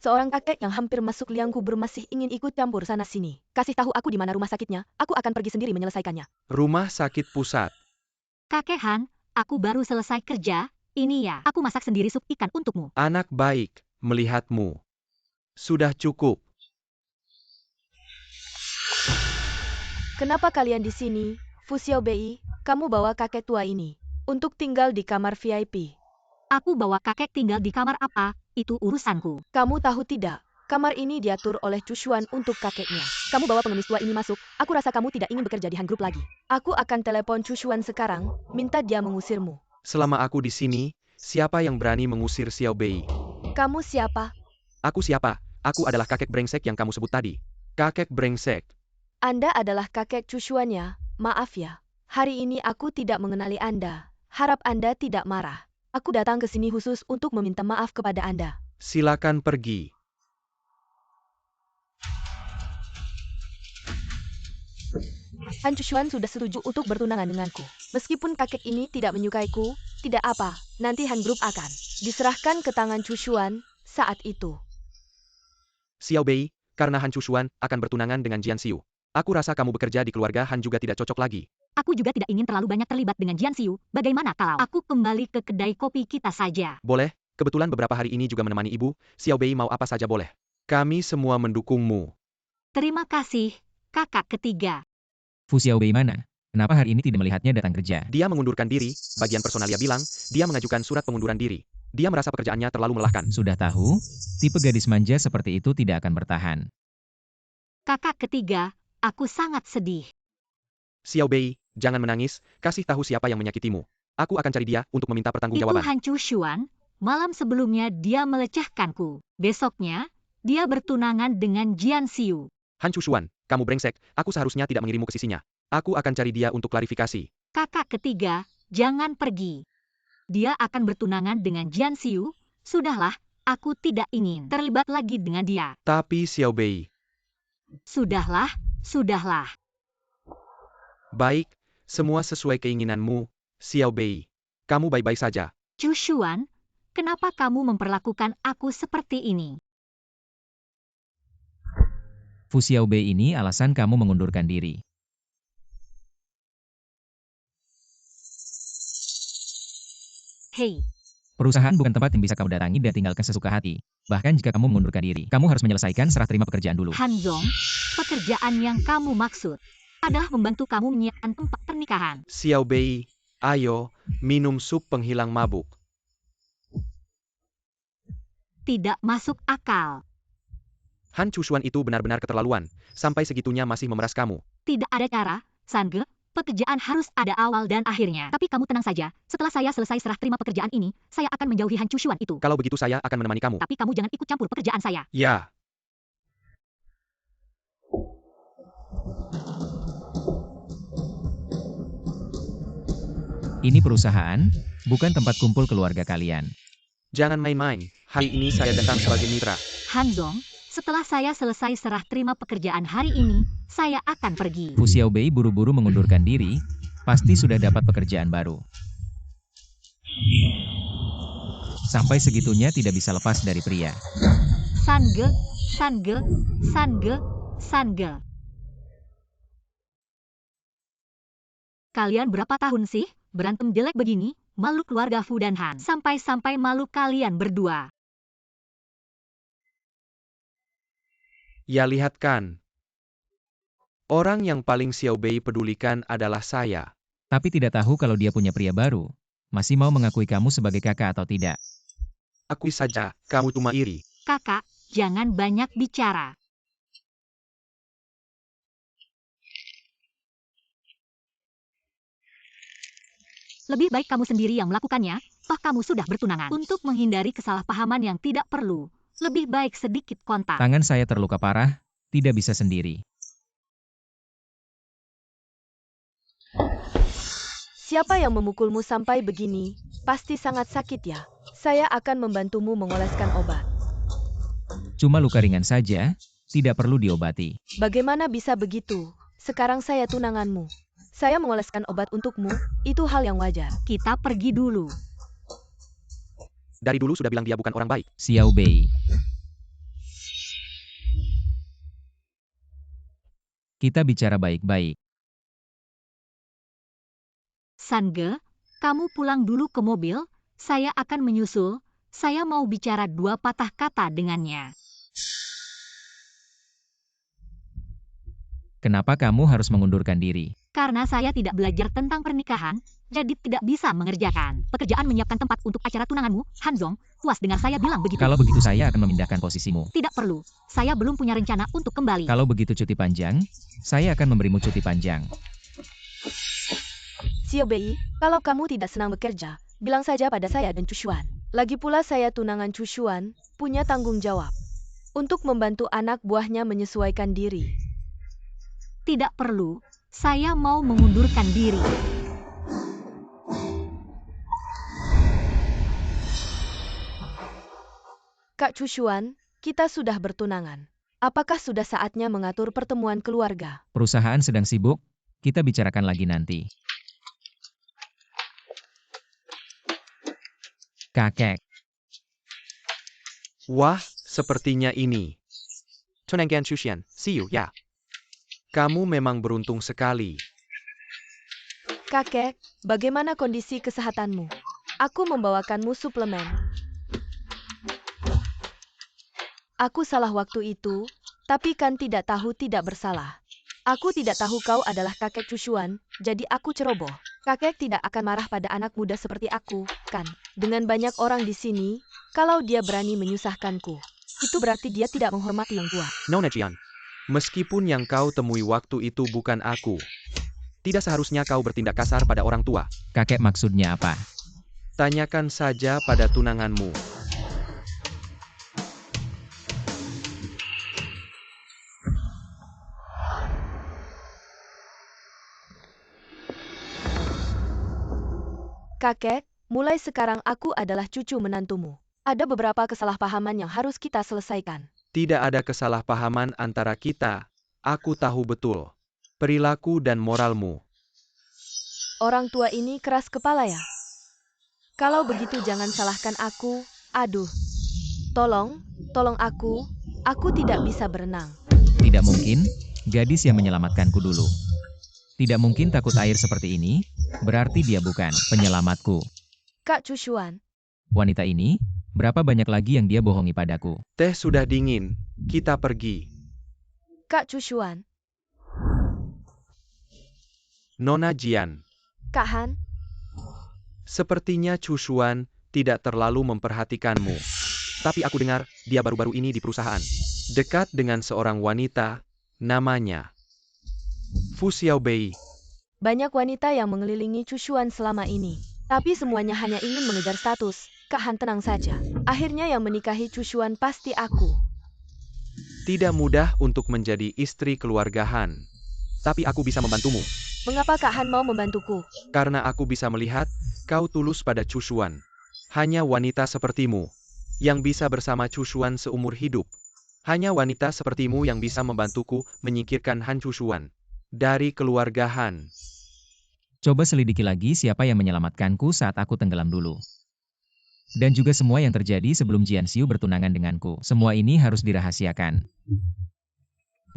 Seorang kakek yang hampir masuk liang kubur masih ingin ikut campur sana-sini. Kasih tahu aku di mana rumah sakitnya, aku akan pergi sendiri menyelesaikannya. Rumah sakit pusat. Kakek Han, aku baru selesai kerja, ini ya, aku masak sendiri sup ikan untukmu. Anak baik, melihatmu. Sudah cukup. Kenapa kalian di sini? Fu Xiaobei, kamu bawa kakek tua ini untuk tinggal di kamar VIP. Aku bawa kakek tinggal di kamar apa, itu urusanku. Kamu tahu tidak, kamar ini diatur oleh Chushuan untuk kakeknya. Kamu bawa pengemis tua ini masuk, aku rasa kamu tidak ingin bekerja di Han Group lagi. Aku akan telepon Chushuan sekarang, minta dia mengusirmu. Selama aku di sini, siapa yang berani mengusir Xiao Bei? Kamu siapa? Aku siapa? Aku adalah kakek brengsek yang kamu sebut tadi. Kakek brengsek. Anda adalah kakek Chushuan-nya, maaf ya. Hari ini aku tidak mengenali Anda. Harap Anda tidak marah. Aku datang ke sini khusus untuk meminta maaf kepada Anda. Silakan pergi. Han Chushuan sudah setuju untuk bertunangan denganku. Meskipun kakek ini tidak menyukaiku, tidak apa, nanti Han Group akan diserahkan ke tangan Chushuan saat itu. Xiao Bei, karena Han Chushuan akan bertunangan dengan Jian Xiu. Aku rasa kamu bekerja di keluarga Han juga tidak cocok lagi. Aku juga tidak ingin terlalu banyak terlibat dengan Jian Xiu. Bagaimana kalau aku kembali ke kedai kopi kita saja? Boleh, kebetulan beberapa hari ini juga menemani ibu, Xiao Bei mau apa saja boleh. Kami semua mendukungmu. Terima kasih, kakak ketiga. Fu Xiaobei mana? Kenapa hari ini tidak melihatnya datang kerja? Dia mengundurkan diri, bagian personalia bilang, dia mengajukan surat pengunduran diri. Dia merasa pekerjaannya terlalu melelahkan. Sudah tahu, tipe gadis manja seperti itu tidak akan bertahan. Kakak ketiga, aku sangat sedih. Xiao Bei, jangan menangis, kasih tahu siapa yang menyakitimu. Aku akan cari dia untuk meminta Itu pertanggungjawaban. Han Chushuan, malam sebelumnya dia melecehkanku. Besoknya, dia bertunangan dengan Jian Xiu. Han Chushuan, kamu brengsek, aku seharusnya tidak mengirimu ke sisinya. Aku akan cari dia untuk klarifikasi. Kakak ketiga, jangan pergi. Dia akan bertunangan dengan Jian Xiu. Sudahlah, aku tidak ingin terlibat lagi dengan dia. Tapi Xiao Bei, Sudahlah, sudahlah. baik, semua sesuai keinginanmu, Xiao Bei. Kamu baik-baik saja. Chushuan, kenapa kamu memperlakukan aku seperti ini? Fu Xiaobei ini alasan kamu mengundurkan diri. Hei, Perusahaan bukan tempat yang bisa kamu datangi dan tinggalkan sesuka hati. Bahkan jika kamu mengundurkan diri, kamu harus menyelesaikan serah terima pekerjaan dulu. Han Zong, pekerjaan yang kamu maksud adalah membantu kamu menyiapkan tempat pernikahan. Xiao Bei, ayo, minum sup penghilang mabuk. Tidak masuk akal. Han Chushuan itu benar-benar keterlaluan, sampai segitunya masih memeras kamu. Tidak ada cara, Sange. Pekerjaan harus ada awal dan akhirnya. Tapi kamu tenang saja, setelah saya selesai serah terima pekerjaan ini, saya akan menjauhi Han Chushuan itu. Kalau begitu saya akan menemani kamu. Tapi kamu jangan ikut campur pekerjaan saya. Ya. Ini perusahaan, bukan tempat kumpul keluarga kalian. Jangan main-main, hari ini saya datang sebagai mitra. Han Zong, setelah saya selesai serah terima pekerjaan hari ini, saya akan pergi. Fu Xiaobei buru-buru mengundurkan diri, pasti sudah dapat pekerjaan baru. Sampai segitunya tidak bisa lepas dari pria. Sange, Sange, Sange, Sange. Kalian berapa tahun sih berantem jelek begini? Malu keluarga Fu dan Han. Sampai-sampai malu kalian berdua. Ya lihat kan. Orang yang paling Xiao Bei pedulikan adalah saya. Tapi tidak tahu kalau dia punya pria baru. Masih mau mengakui kamu sebagai kakak atau tidak. Akui saja, kamu cuma iri. Kakak, jangan banyak bicara. Lebih baik kamu sendiri yang melakukannya, toh kamu sudah bertunangan. Untuk menghindari kesalahpahaman yang tidak perlu, lebih baik sedikit kontak. Tangan saya terluka parah, tidak bisa sendiri. Siapa yang memukulmu sampai begini? Pasti sangat sakit ya. Saya akan membantumu mengoleskan obat. Cuma luka ringan saja, tidak perlu diobati. Bagaimana bisa begitu? Sekarang saya tunanganmu. Saya mengoleskan obat untukmu, itu hal yang wajar. Kita pergi dulu. Dari dulu sudah bilang dia bukan orang baik. Xiao Bei. Kita bicara baik-baik. Sange, kamu pulang dulu ke mobil, saya akan menyusul, saya mau bicara 2 patah kata dengannya. Kenapa kamu harus mengundurkan diri? Karena saya tidak belajar tentang pernikahan, jadi tidak bisa mengerjakan pekerjaan menyiapkan tempat untuk acara tunanganmu. Hanzong, puas dengar saya bilang begitu. Kalau begitu saya akan memindahkan posisimu. Tidak perlu, saya belum punya rencana untuk kembali. Kalau begitu cuti panjang, saya akan memberimu cuti panjang. Xiao Bei, kalau kamu tidak senang bekerja, bilang saja pada saya dan Chu Xuan. Lagi pula saya tunangan Chu Xuan, punya tanggung jawab untuk membantu anak buahnya menyesuaikan diri. Tidak perlu, saya mau mengundurkan diri. Kak Chu Xuan, kita sudah bertunangan. Apakah sudah saatnya mengatur pertemuan keluarga? Perusahaan sedang sibuk, kita bicarakan lagi nanti. Kakek, Wah, sepertinya ini. Tonanggan Shushan, see you, ya. Kamu memang beruntung sekali. Kakek, bagaimana kondisi kesehatanmu? Aku membawakanmu suplemen. Aku salah waktu itu, tapi kan tidak tahu tidak bersalah. Aku tidak tahu kau adalah kakek Chu Xuan, jadi aku ceroboh. Kakek tidak akan marah pada anak muda seperti aku, kan? Dengan banyak orang di sini, kalau dia berani menyusahkanku, itu berarti dia tidak menghormati yang tua. Nona Jian, meskipun yang kau temui waktu itu bukan aku, tidak seharusnya kau bertindak kasar pada orang tua. kakek maksudnya apa? Tanyakan saja pada tunanganmu. Kakek, mulai sekarang aku adalah cucu menantumu. Ada beberapa kesalahpahaman yang harus kita selesaikan. Tidak ada kesalahpahaman antara kita. Aku tahu betul perilaku dan moralmu. Orang tua ini keras kepala ya? Kalau begitu jangan salahkan aku. Aduh. Tolong aku tidak bisa berenang. Tidak mungkin, gadis yang menyelamatkanku dulu. Tidak mungkin takut air seperti ini, berarti dia bukan penyelamatku. Kak Chu Xuan, Wanita ini, berapa banyak lagi yang dia bohongi padaku? Teh sudah dingin, kita pergi. Kak Chu Xuan, Nona Jian, Kak Han, sepertinya Chu Xuan tidak terlalu memperhatikanmu. Tapi aku dengar, dia baru-baru ini di perusahaan. Dekat dengan seorang wanita, namanya Fu Xiaobei. banyak wanita yang mengelilingi Chu Xuan selama ini. Tapi semuanya hanya ingin mengejar status. Kak Han tenang saja. Akhirnya yang menikahi Chu Xuan pasti aku. Tidak mudah untuk menjadi istri keluarga Han. Tapi aku bisa membantumu. Mengapa Kak Han mau membantuku? Karena aku bisa melihat, kau tulus pada Chu Xuan. Hanya wanita sepertimu yang bisa bersama Chu Xuan seumur hidup. Hanya wanita sepertimu yang bisa membantuku menyingkirkan Han Chu Xuan dari keluarga Han. Coba selidiki lagi siapa yang menyelamatkanku saat aku tenggelam dulu. Dan juga semua yang terjadi sebelum Jian Xiu bertunangan denganku. Semua ini harus dirahasiakan.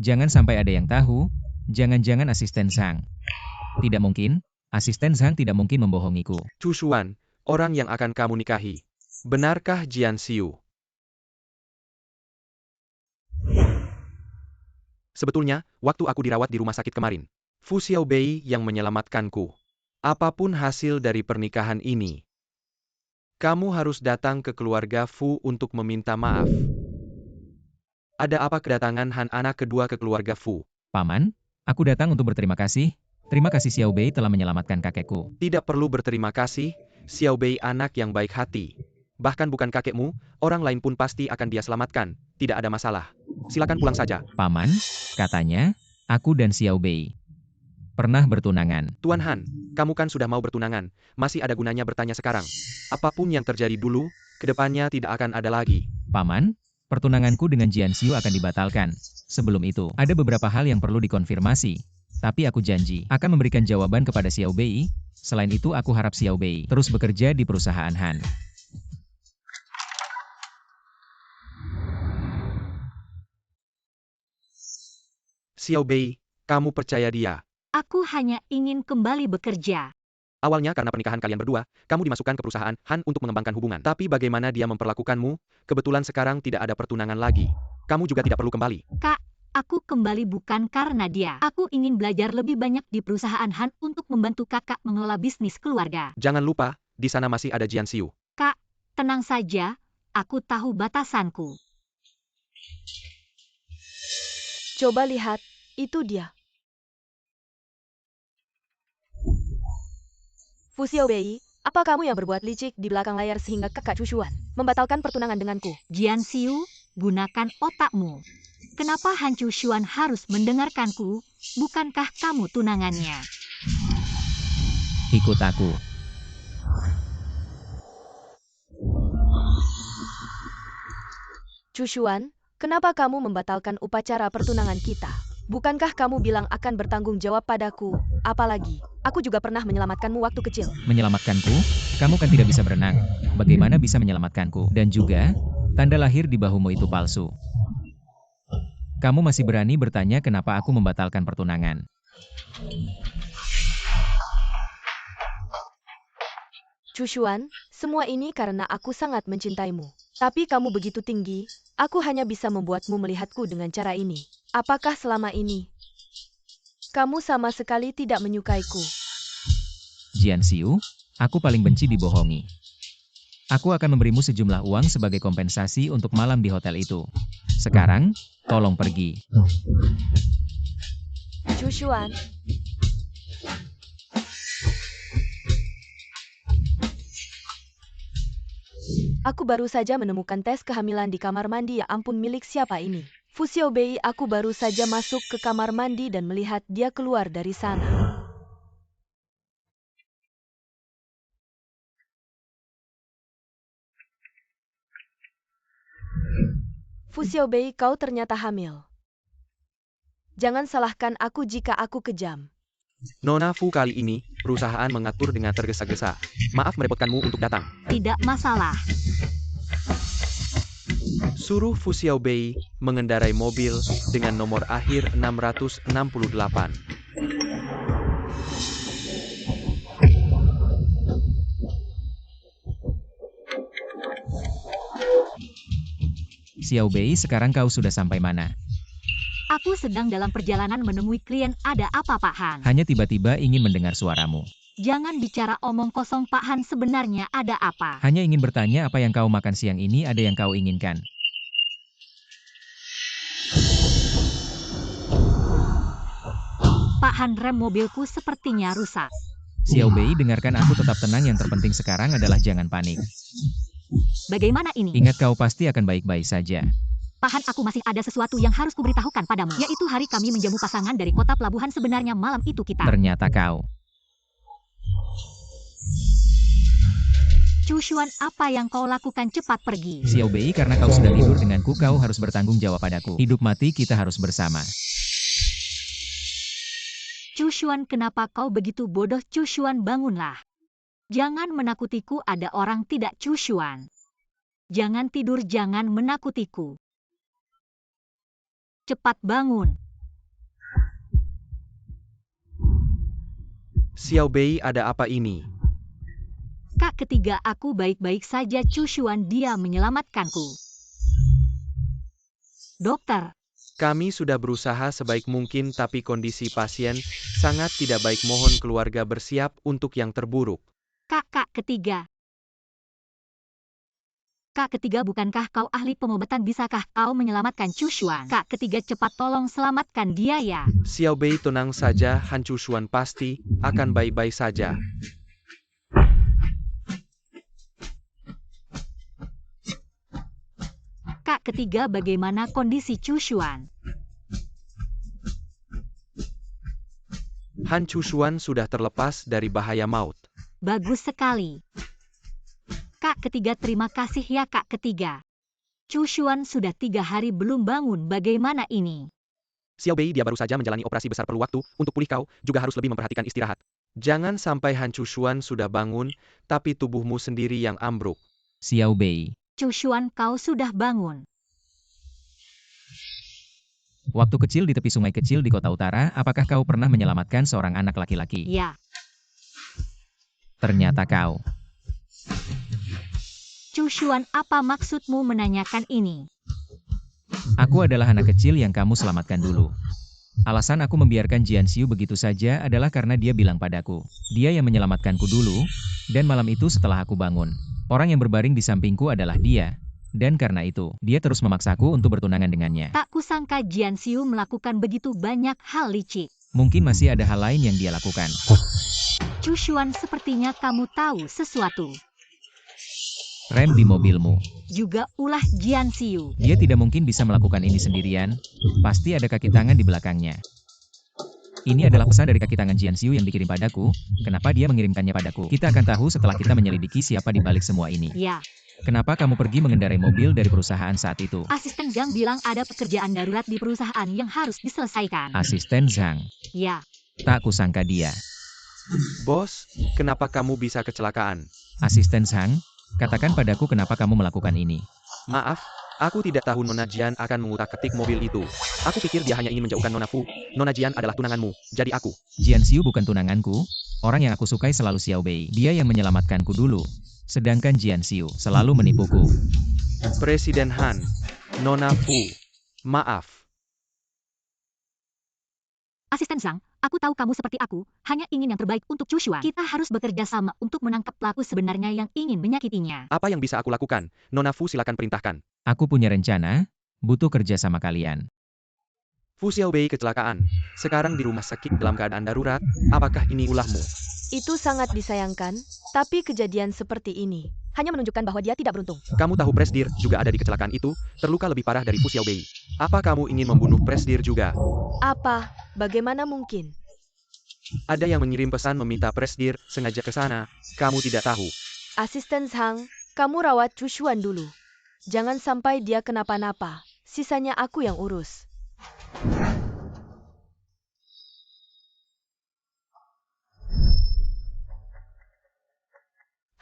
Jangan sampai ada yang tahu, jangan-jangan asisten Zhang. Tidak mungkin, asisten Zhang tidak mungkin membohongiku. Chu Xuan, orang yang akan kamu nikahi. Benarkah Jian Xiu? Sebetulnya, waktu aku dirawat di rumah sakit kemarin, Fu Xiaobei yang menyelamatkanku. Apapun hasil dari pernikahan ini, kamu harus datang ke keluarga Fu untuk meminta maaf. Ada apa kedatangan Han anak kedua ke keluarga Fu? Paman, aku datang untuk berterima kasih. Terima kasih Xiaobei telah menyelamatkan kakekku. Tidak perlu berterima kasih, Xiaobei anak yang baik hati. Bahkan bukan kakekmu, orang lain pun pasti akan dia selamatkan. Tidak ada masalah. Silakan pulang saja. Paman, katanya, aku dan Xiaobei pernah bertunangan. Tuan Han, kamu kan sudah mau bertunangan. Masih ada gunanya bertanya sekarang. Apapun yang terjadi dulu, kedepannya tidak akan ada lagi. Paman, pertunanganku dengan Jian Xiu akan dibatalkan. Sebelum itu, ada beberapa hal yang perlu dikonfirmasi. Tapi aku janji, akan memberikan jawaban kepada Xiaobei. Selain itu aku harap Xiaobei terus bekerja di perusahaan Han. Xiaobei, kamu percaya dia. Aku hanya ingin kembali bekerja. Awalnya karena pernikahan kalian berdua, kamu dimasukkan ke perusahaan Han untuk mengembangkan hubungan. Tapi bagaimana dia memperlakukanmu, kebetulan sekarang tidak ada pertunangan lagi. Kamu juga tidak perlu kembali. Kak, Aku kembali bukan karena dia. Aku ingin belajar lebih banyak di perusahaan Han untuk membantu kakak mengelola bisnis keluarga. Jangan lupa, di sana masih ada Jian Xiu. Kak, tenang saja. Aku tahu batasanku. Coba lihat, itu dia. Fu Xiaobei, apa kamu yang berbuat licik di belakang layar sehingga kakak Chushuan membatalkan pertunangan denganku? Jian Xiu, gunakan otakmu. Kenapa Han Chushuan harus mendengarkanku? Bukankah kamu tunangannya? Ikut aku. Chushuan, kenapa kamu membatalkan upacara pertunangan kita? Bukankah kamu bilang akan bertanggung jawab padaku? Apalagi, aku juga pernah menyelamatkanmu waktu kecil. Menyelamatkanku? Kamu kan tidak bisa berenang. Bagaimana bisa menyelamatkanku? Dan juga, tanda lahir di bahumu itu palsu. Kamu masih berani bertanya kenapa aku membatalkan pertunangan. Chushuan, semua ini karena aku sangat mencintaimu. Tapi kamu begitu tinggi, aku hanya bisa membuatmu melihatku dengan cara ini. Apakah selama ini kamu sama sekali tidak menyukaiku? Jian Xiu, aku paling benci dibohongi. Aku akan memberimu sejumlah uang sebagai kompensasi untuk malam di hotel itu. Sekarang, tolong pergi. Chushuan. Aku baru saja menemukan tes kehamilan di kamar mandi. Ya ampun, milik siapa ini? Fu Xiaobei, aku baru saja masuk ke kamar mandi dan melihat dia keluar dari sana. Fu Xiaobei, kau ternyata hamil. Jangan salahkan aku jika aku kejam. Nona Fu, kali ini, perusahaan mengatur dengan tergesa-gesa. Maaf merepotkanmu untuk datang. Tidak masalah. Suruh Fu Xiaobei mengendarai mobil dengan nomor akhir 668. Xiaobei, sekarang kau sudah sampai mana? Aku sedang dalam perjalanan menemui klien. Ada apa, Pak Han? Hanya tiba-tiba ingin mendengar suaramu. Jangan bicara omong kosong, Pak Han. Sebenarnya ada apa? Hanya ingin bertanya apa yang kau makan siang ini, ada yang kau inginkan. Pak Han, rem mobilku sepertinya rusak. Xiaobei, dengarkan aku, tetap tenang, yang terpenting sekarang adalah jangan panik. Bagaimana ini? Ingat, kau pasti akan baik-baik saja. Pak Han, aku masih ada sesuatu yang harus kuberitahukan padamu. Yaitu hari kami menjamu pasangan dari kota pelabuhan. Sebenarnya malam itu kita. Ternyata kau. Chushuan, apa yang kau lakukan? Cepat pergi. Xiaobei, karena kau sudah tidur denganku, kau harus bertanggung jawab padaku. Hidup mati kita harus bersama. Chushuan, kenapa kau begitu bodoh? Chushuan, bangunlah. Jangan menakutiku, ada orang tidak. Chushuan. Jangan tidur, jangan menakutiku. Cepat bangun. Xiaobei, ada apa ini? Kak ketiga, aku baik-baik saja. Chushuan, dia menyelamatkanku. Dokter. Kami sudah berusaha sebaik mungkin tapi kondisi pasien sangat tidak baik. Mohon keluarga bersiap untuk yang terburuk. Kak ketiga. Kak ketiga, bukankah kau ahli pengobatan? Bisakah kau menyelamatkan Chushuan? Kak ketiga, cepat tolong selamatkan dia ya. Xiaobei, tenang saja, Han Chushuan pasti akan baik-baik saja. Kak ketiga, bagaimana kondisi Chushuan? Han Chushuan sudah terlepas dari bahaya maut. Bagus sekali. Kak ketiga, terima kasih ya kak ketiga. Chushuan sudah 3 hari belum bangun. Bagaimana ini? Xiaobei, dia baru saja menjalani operasi besar, perlu waktu untuk pulih. Kau juga harus lebih memperhatikan istirahat. Jangan sampai Han Chushuan sudah bangun, tapi tubuhmu sendiri yang ambruk. Xiaobei. Chushuan, kau sudah bangun. Waktu kecil di tepi sungai kecil di kota utara, apakah kau pernah menyelamatkan seorang anak laki-laki? Ya. Ternyata kau. Chushuan, apa maksudmu menanyakan ini? Aku adalah anak kecil yang kamu selamatkan dulu. Alasan aku membiarkan Jian Xiu begitu saja adalah karena dia bilang padaku. Dia yang menyelamatkanku dulu, dan malam itu setelah aku bangun, orang yang berbaring di sampingku adalah dia. Dan karena itu, dia terus memaksaku untuk bertunangan dengannya. Tak kusangka Jian Xiu melakukan begitu banyak hal licik. Mungkin masih ada hal lain yang dia lakukan. Chu Xuan, sepertinya kamu tahu sesuatu. Rem di mobilmu. Juga ulah Jian Xiu. Dia tidak mungkin bisa melakukan ini sendirian. Pasti ada kaki tangan di belakangnya. Ini adalah pesan dari kaki tangan Jian Xiu yang dikirim padaku. Kenapa dia mengirimkannya padaku? Kita akan tahu setelah kita menyelidiki siapa di balik semua ini. Ya, Kenapa kamu pergi mengendarai mobil dari perusahaan saat itu? asisten Zhang bilang ada pekerjaan darurat di perusahaan yang harus diselesaikan. Asisten Zhang. Ya, Tak kusangka dia. Bos, kenapa kamu bisa kecelakaan? Asisten Zhang, katakan padaku kenapa kamu melakukan ini. Maaf, aku tidak tahu Nona Jian akan mengutak-ketik mobil itu. Aku pikir dia hanya ingin menjauhkan Nona Fu. Nona Jian adalah tunanganmu, jadi aku. Jian Xiu bukan tunanganku. Orang yang aku sukai selalu Xiao Bei. Dia yang menyelamatkanku dulu. Sedangkan Jian Xiu selalu menipuku. Presiden Han, Nona Fu, maaf. asisten Zhang, aku tahu kamu seperti aku, hanya ingin yang terbaik untuk Chu Xuan. Kita harus bekerja sama untuk menangkap pelaku sebenarnya yang ingin menyakitinya. Apa yang bisa aku lakukan? Nona Fu, silakan perintahkan. Aku punya rencana, butuh kerja sama kalian. Fu Xiaobei kecelakaan. Sekarang di rumah sakit dalam keadaan darurat. Apakah ini ulahmu? Itu sangat disayangkan, tapi kejadian seperti ini hanya menunjukkan bahwa dia tidak beruntung. Kamu tahu Presdir juga ada di kecelakaan itu, terluka lebih parah dari Fu Xiaobei. Apa kamu ingin membunuh Presdir juga? Apa? Bagaimana mungkin? Ada yang mengirim pesan meminta Presdir sengaja ke sana. Kamu tidak tahu. Asisten Zhang, kamu rawat Chu Xuan dulu. Jangan sampai dia kenapa-napa. Sisanya aku yang urus.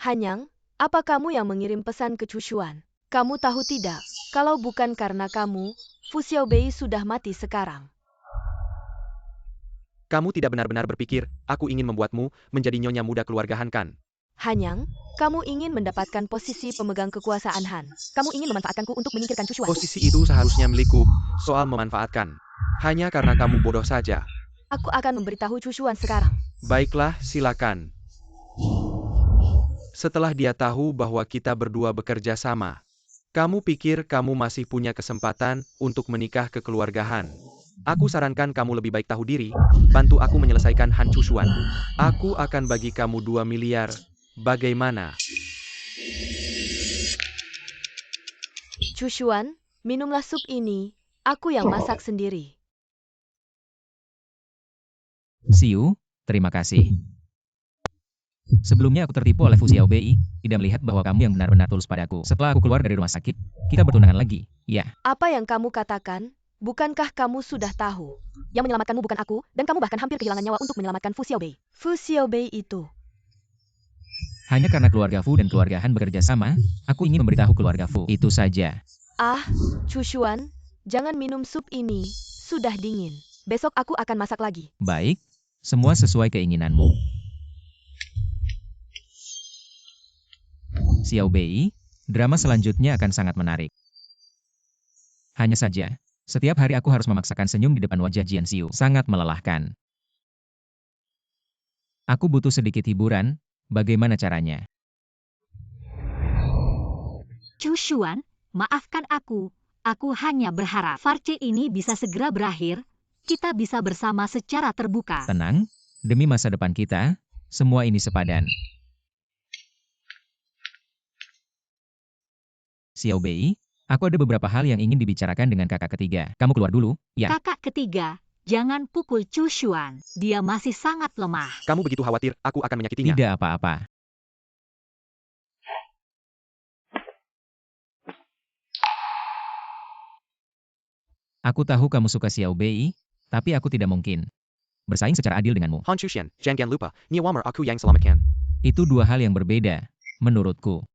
Hanyang, apa kamu yang mengirim pesan ke Chu Xuan? Kamu tahu tidak, kalau bukan karena kamu, Fu Xiaobei sudah mati sekarang. Kamu tidak benar-benar berpikir, aku ingin membuatmu menjadi nyonya muda keluarga Han kan? Hanyang, kamu ingin mendapatkan posisi pemegang kekuasaan Han. Kamu ingin memanfaatkanku untuk menyingkirkan Chu Xuan. Posisi itu seharusnya milikku. Soal memanfaatkan. Hanya karena kamu bodoh saja. Aku akan memberitahu Chu Xuan sekarang. Baiklah, silakan. Setelah dia tahu bahwa kita berdua bekerja sama, kamu pikir kamu masih punya kesempatan untuk menikah kekeluargaan. Aku sarankan kamu lebih baik tahu diri, bantu aku menyelesaikan Han Chu Xuan. Aku akan bagi kamu 2 miliar. Bagaimana? Chu Xuan, minumlah sup ini. Aku yang masak sendiri. Xiu, terima kasih. Sebelumnya aku tertipu oleh Fu Xiaobei, tidak melihat bahwa kamu yang benar-benar tulus padaku. Setelah aku keluar dari rumah sakit, kita bertunangan lagi. Ya, Apa yang kamu katakan? Bukankah kamu sudah tahu? Yang menyelamatkanmu bukan aku, dan kamu bahkan hampir kehilangan nyawa untuk menyelamatkan Fu Xiaobei. Fu Xiaobei itu. hanya karena keluarga Fu dan keluarga Han bekerja sama, aku ingin memberitahu keluarga Fu. Itu saja. Ah, Chu Xuan, jangan minum sup ini. Sudah dingin. Besok aku akan masak lagi. Baik, semua sesuai keinginanmu. Xiaobei, drama selanjutnya akan sangat menarik. Hanya saja, setiap hari aku harus memaksakan senyum di depan wajah Jian Xiu. Sangat melelahkan. Aku butuh sedikit hiburan, bagaimana caranya? Chu Xuan, maafkan aku. Aku hanya berharap Farce ini bisa segera berakhir. Kita bisa bersama secara terbuka. Tenang, demi masa depan kita, semua ini sepadan. Xiaobei, aku ada beberapa hal yang ingin dibicarakan dengan kakak ketiga. Kamu keluar dulu, ya. Kakak ketiga, jangan pukul Chu Xuan. Dia masih sangat lemah. Kamu begitu khawatir, aku akan menyakitinya. Tidak apa-apa. Aku tahu kamu suka Xiaobei, tapi aku tidak mungkin bersaing secara adil denganmu. Han Chuxian, jangan lupa, Niawamar aku yang selamatkan. Itu dua hal yang berbeda, menurutku.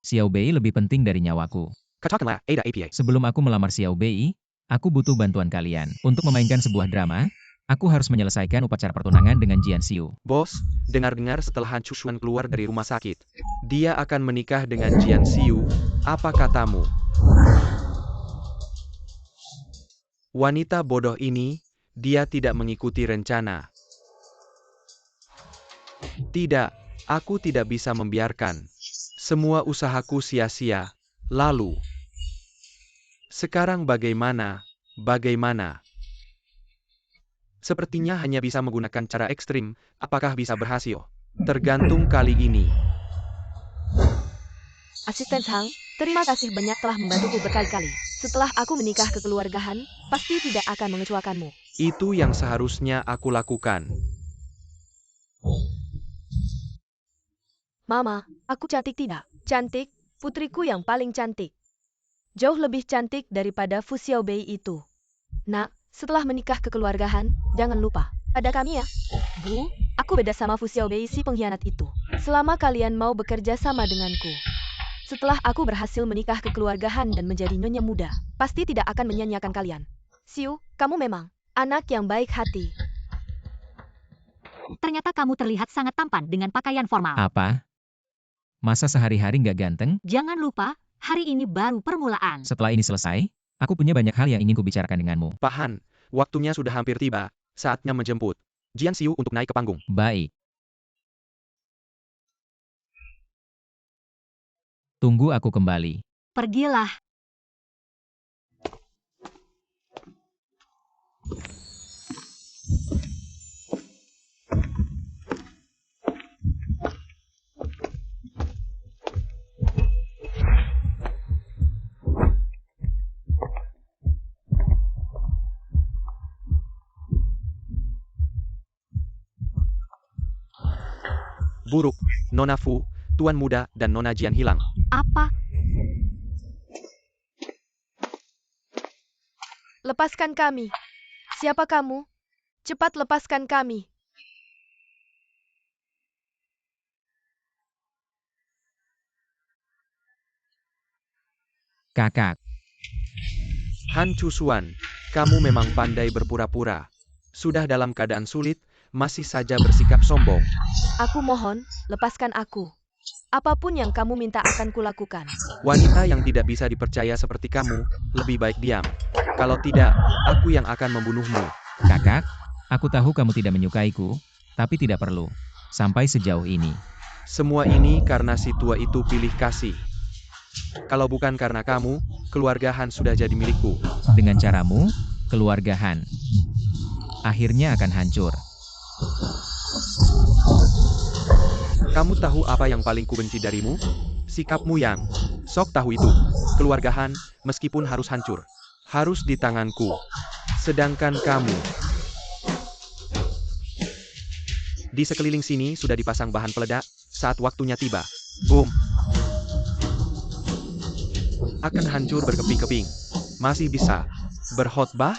Xiaobei lebih penting dari nyawaku. Katakanlah, Ada APA. Sebelum aku melamar Xiaobei, aku butuh bantuan kalian. Untuk memainkan sebuah drama, aku harus menyelesaikan upacara pertunangan dengan Jian Xiu. Bos, dengar-dengar setelah Han Chuxian keluar dari rumah sakit, dia akan menikah dengan Jian Xiu. Apa katamu? Wanita bodoh ini, dia tidak mengikuti rencana. Tidak, aku tidak bisa membiarkan semua usahaku sia-sia. Lalu, sekarang bagaimana? Bagaimana? Sepertinya hanya bisa menggunakan cara ekstrim. Apakah bisa berhasil? Tergantung kali ini. Asisten Sang, terima kasih banyak telah membantuku berkali-kali. Setelah aku menikah kekeluargaan, pasti tidak akan mengecewakanmu. Itu yang seharusnya aku lakukan. Mama, aku cantik tidak? Cantik, putriku yang paling cantik. Jauh lebih cantik daripada Fu Xiaobei itu. Nak, setelah menikah kekeluargaan, jangan lupa, ada kami ya. Bu, aku beda sama Fu Xiaobei si pengkhianat itu. Selama kalian mau bekerja sama denganku. Setelah aku berhasil menikah kekeluargaan dan menjadi nyonya muda, pasti tidak akan menyanyiakan kalian. Siu, kamu memang anak yang baik hati. Ternyata kamu terlihat sangat tampan dengan pakaian formal. Apa? Masa sehari-hari nggak ganteng? Jangan lupa, hari ini baru permulaan. Setelah ini selesai, aku punya banyak hal yang ingin kubicarakan denganmu. Pak Han, waktunya sudah hampir tiba. Saatnya menjemput Jian Xiu untuk naik ke panggung. Baik. Tunggu aku kembali. Pergilah. Buruk, Nona Fu, Tuan Muda dan Nona Jian hilang. Apa? Lepaskan kami. Siapa kamu? Cepat lepaskan kami. Kakak, Han Chusuan, kamu memang pandai berpura-pura. Sudah dalam keadaan sulit, masih saja bersikap sombong. Aku mohon, lepaskan aku. Apapun yang kamu minta akan kulakukan. Wanita yang tidak bisa dipercaya seperti kamu, lebih baik diam. Kalau tidak, aku yang akan membunuhmu. kakak, aku tahu kamu tidak menyukaiku, tapi tidak perlu. Sampai sejauh ini. Semua ini karena si tua itu pilih kasih. Kalau bukan karena kamu, keluarga Han sudah jadi milikku. Dengan caramu, keluarga Han akhirnya akan hancur. Kamu tahu apa yang paling kubenci darimu? Sikapmu yang sok tahu itu. Keluarga Han, meskipun harus hancur, harus di tanganku. Sedangkan kamu, di sekeliling sini sudah dipasang bahan peledak, saat waktunya tiba. Boom! Akan hancur berkeping-keping. Masih bisa berkhotbah?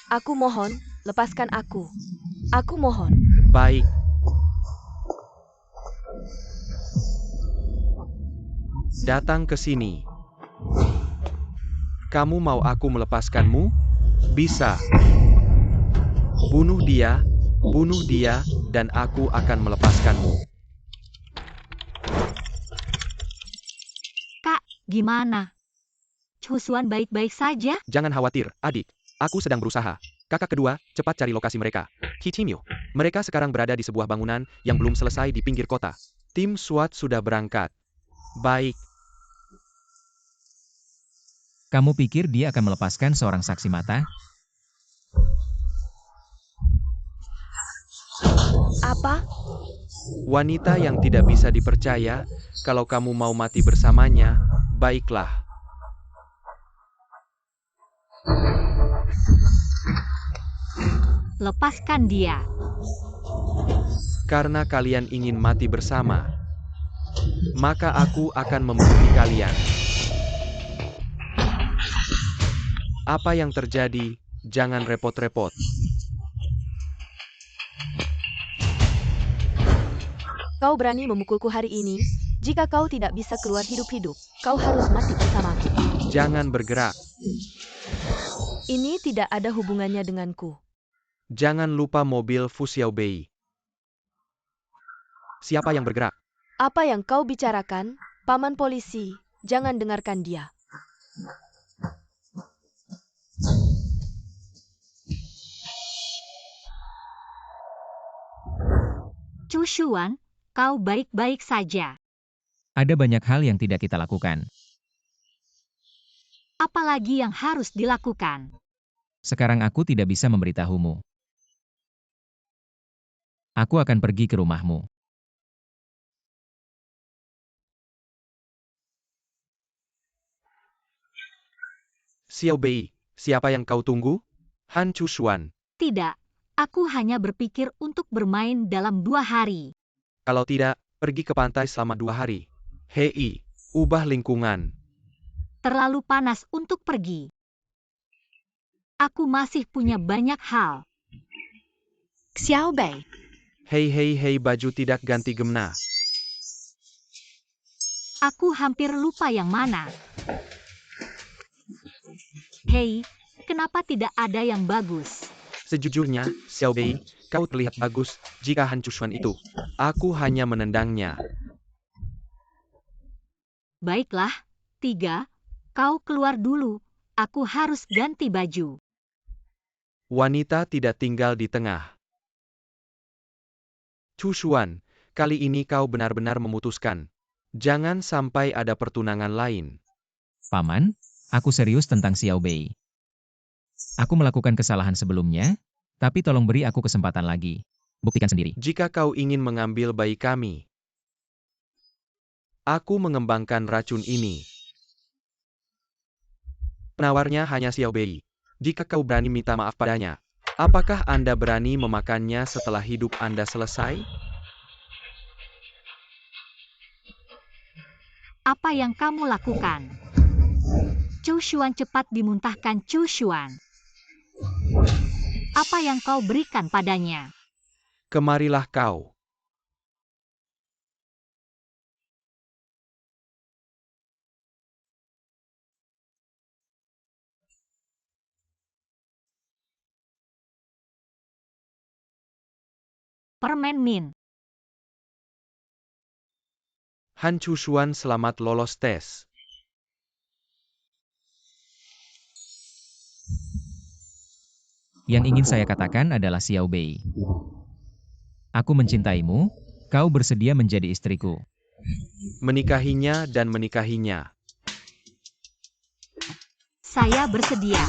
Aku mohon, lepaskan aku. Aku mohon. Baik. Datang ke sini. Kamu mau aku melepaskanmu? Bisa. Bunuh dia, dan aku akan melepaskanmu. Kak, gimana? Chusuan baik-baik saja? Jangan khawatir, adik. Aku sedang berusaha. Kakak kedua, cepat cari lokasi mereka. Kichimyo. Mereka sekarang berada di sebuah bangunan yang belum selesai di pinggir kota. Tim SWAT sudah berangkat. Baik. Kamu pikir dia akan melepaskan seorang saksi mata? Apa? Wanita yang tidak bisa dipercaya, kalau kamu mau mati bersamanya, baiklah. Lepaskan dia. Karena kalian ingin mati bersama, maka aku akan membunuh kalian. Apa yang terjadi? Jangan repot-repot. Kau berani memukulku hari ini? Jika kau tidak bisa keluar hidup-hidup, kau harus mati bersamaku. Jangan bergerak. Ini tidak ada hubungannya denganku. Jangan lupa mobil Fu Xiaobei. Siapa yang bergerak? Apa yang kau bicarakan, paman polisi? Jangan dengarkan dia. Chu Xuan, kau baik-baik saja. Ada banyak hal yang tidak kita lakukan. Apalagi yang harus dilakukan? Sekarang aku tidak bisa memberitahumu. Aku akan pergi ke rumahmu. Xiao Bei, siapa yang kau tunggu? Han Chushuan. Tidak, aku hanya berpikir untuk bermain dalam 2 hari. Kalau tidak, pergi ke pantai selama 2 hari. Hei, ubah lingkungan. Terlalu panas untuk pergi. Aku masih punya banyak hal. Xiao Bei. Hei, baju tidak ganti gemna. Aku hampir lupa yang mana. Hei, kenapa tidak ada yang bagus? Sejujurnya, Xiao Bei, kau terlihat bagus jika Han Chushuan itu. Aku hanya menendangnya. Baiklah, 3, kau keluar dulu. Aku harus ganti baju. Wanita tidak tinggal di tengah. Chushuan, kali ini kau benar-benar memutuskan. Jangan sampai ada pertunangan lain. Paman, aku serius tentang Xiao Bei. Aku melakukan kesalahan sebelumnya, tapi tolong beri aku kesempatan lagi. Buktikan sendiri. Jika kau ingin mengambil bayi kami, aku mengembangkan racun ini. Penawarnya hanya Xiao Bei. Jika kau berani minta maaf padanya, apakah Anda berani memakannya setelah hidup Anda selesai? Apa yang kamu lakukan? Chu Xuan cepat dimuntahkan Chu Xuan. Apa yang kau berikan padanya? Kemarilah kau. Permen Min. Han Chushuan selamat lolos tes. Yang ingin saya katakan adalah Xiao Bei. Aku mencintaimu, kau bersedia menjadi istriku. Menikahinya dan menikahinya. Saya bersedia.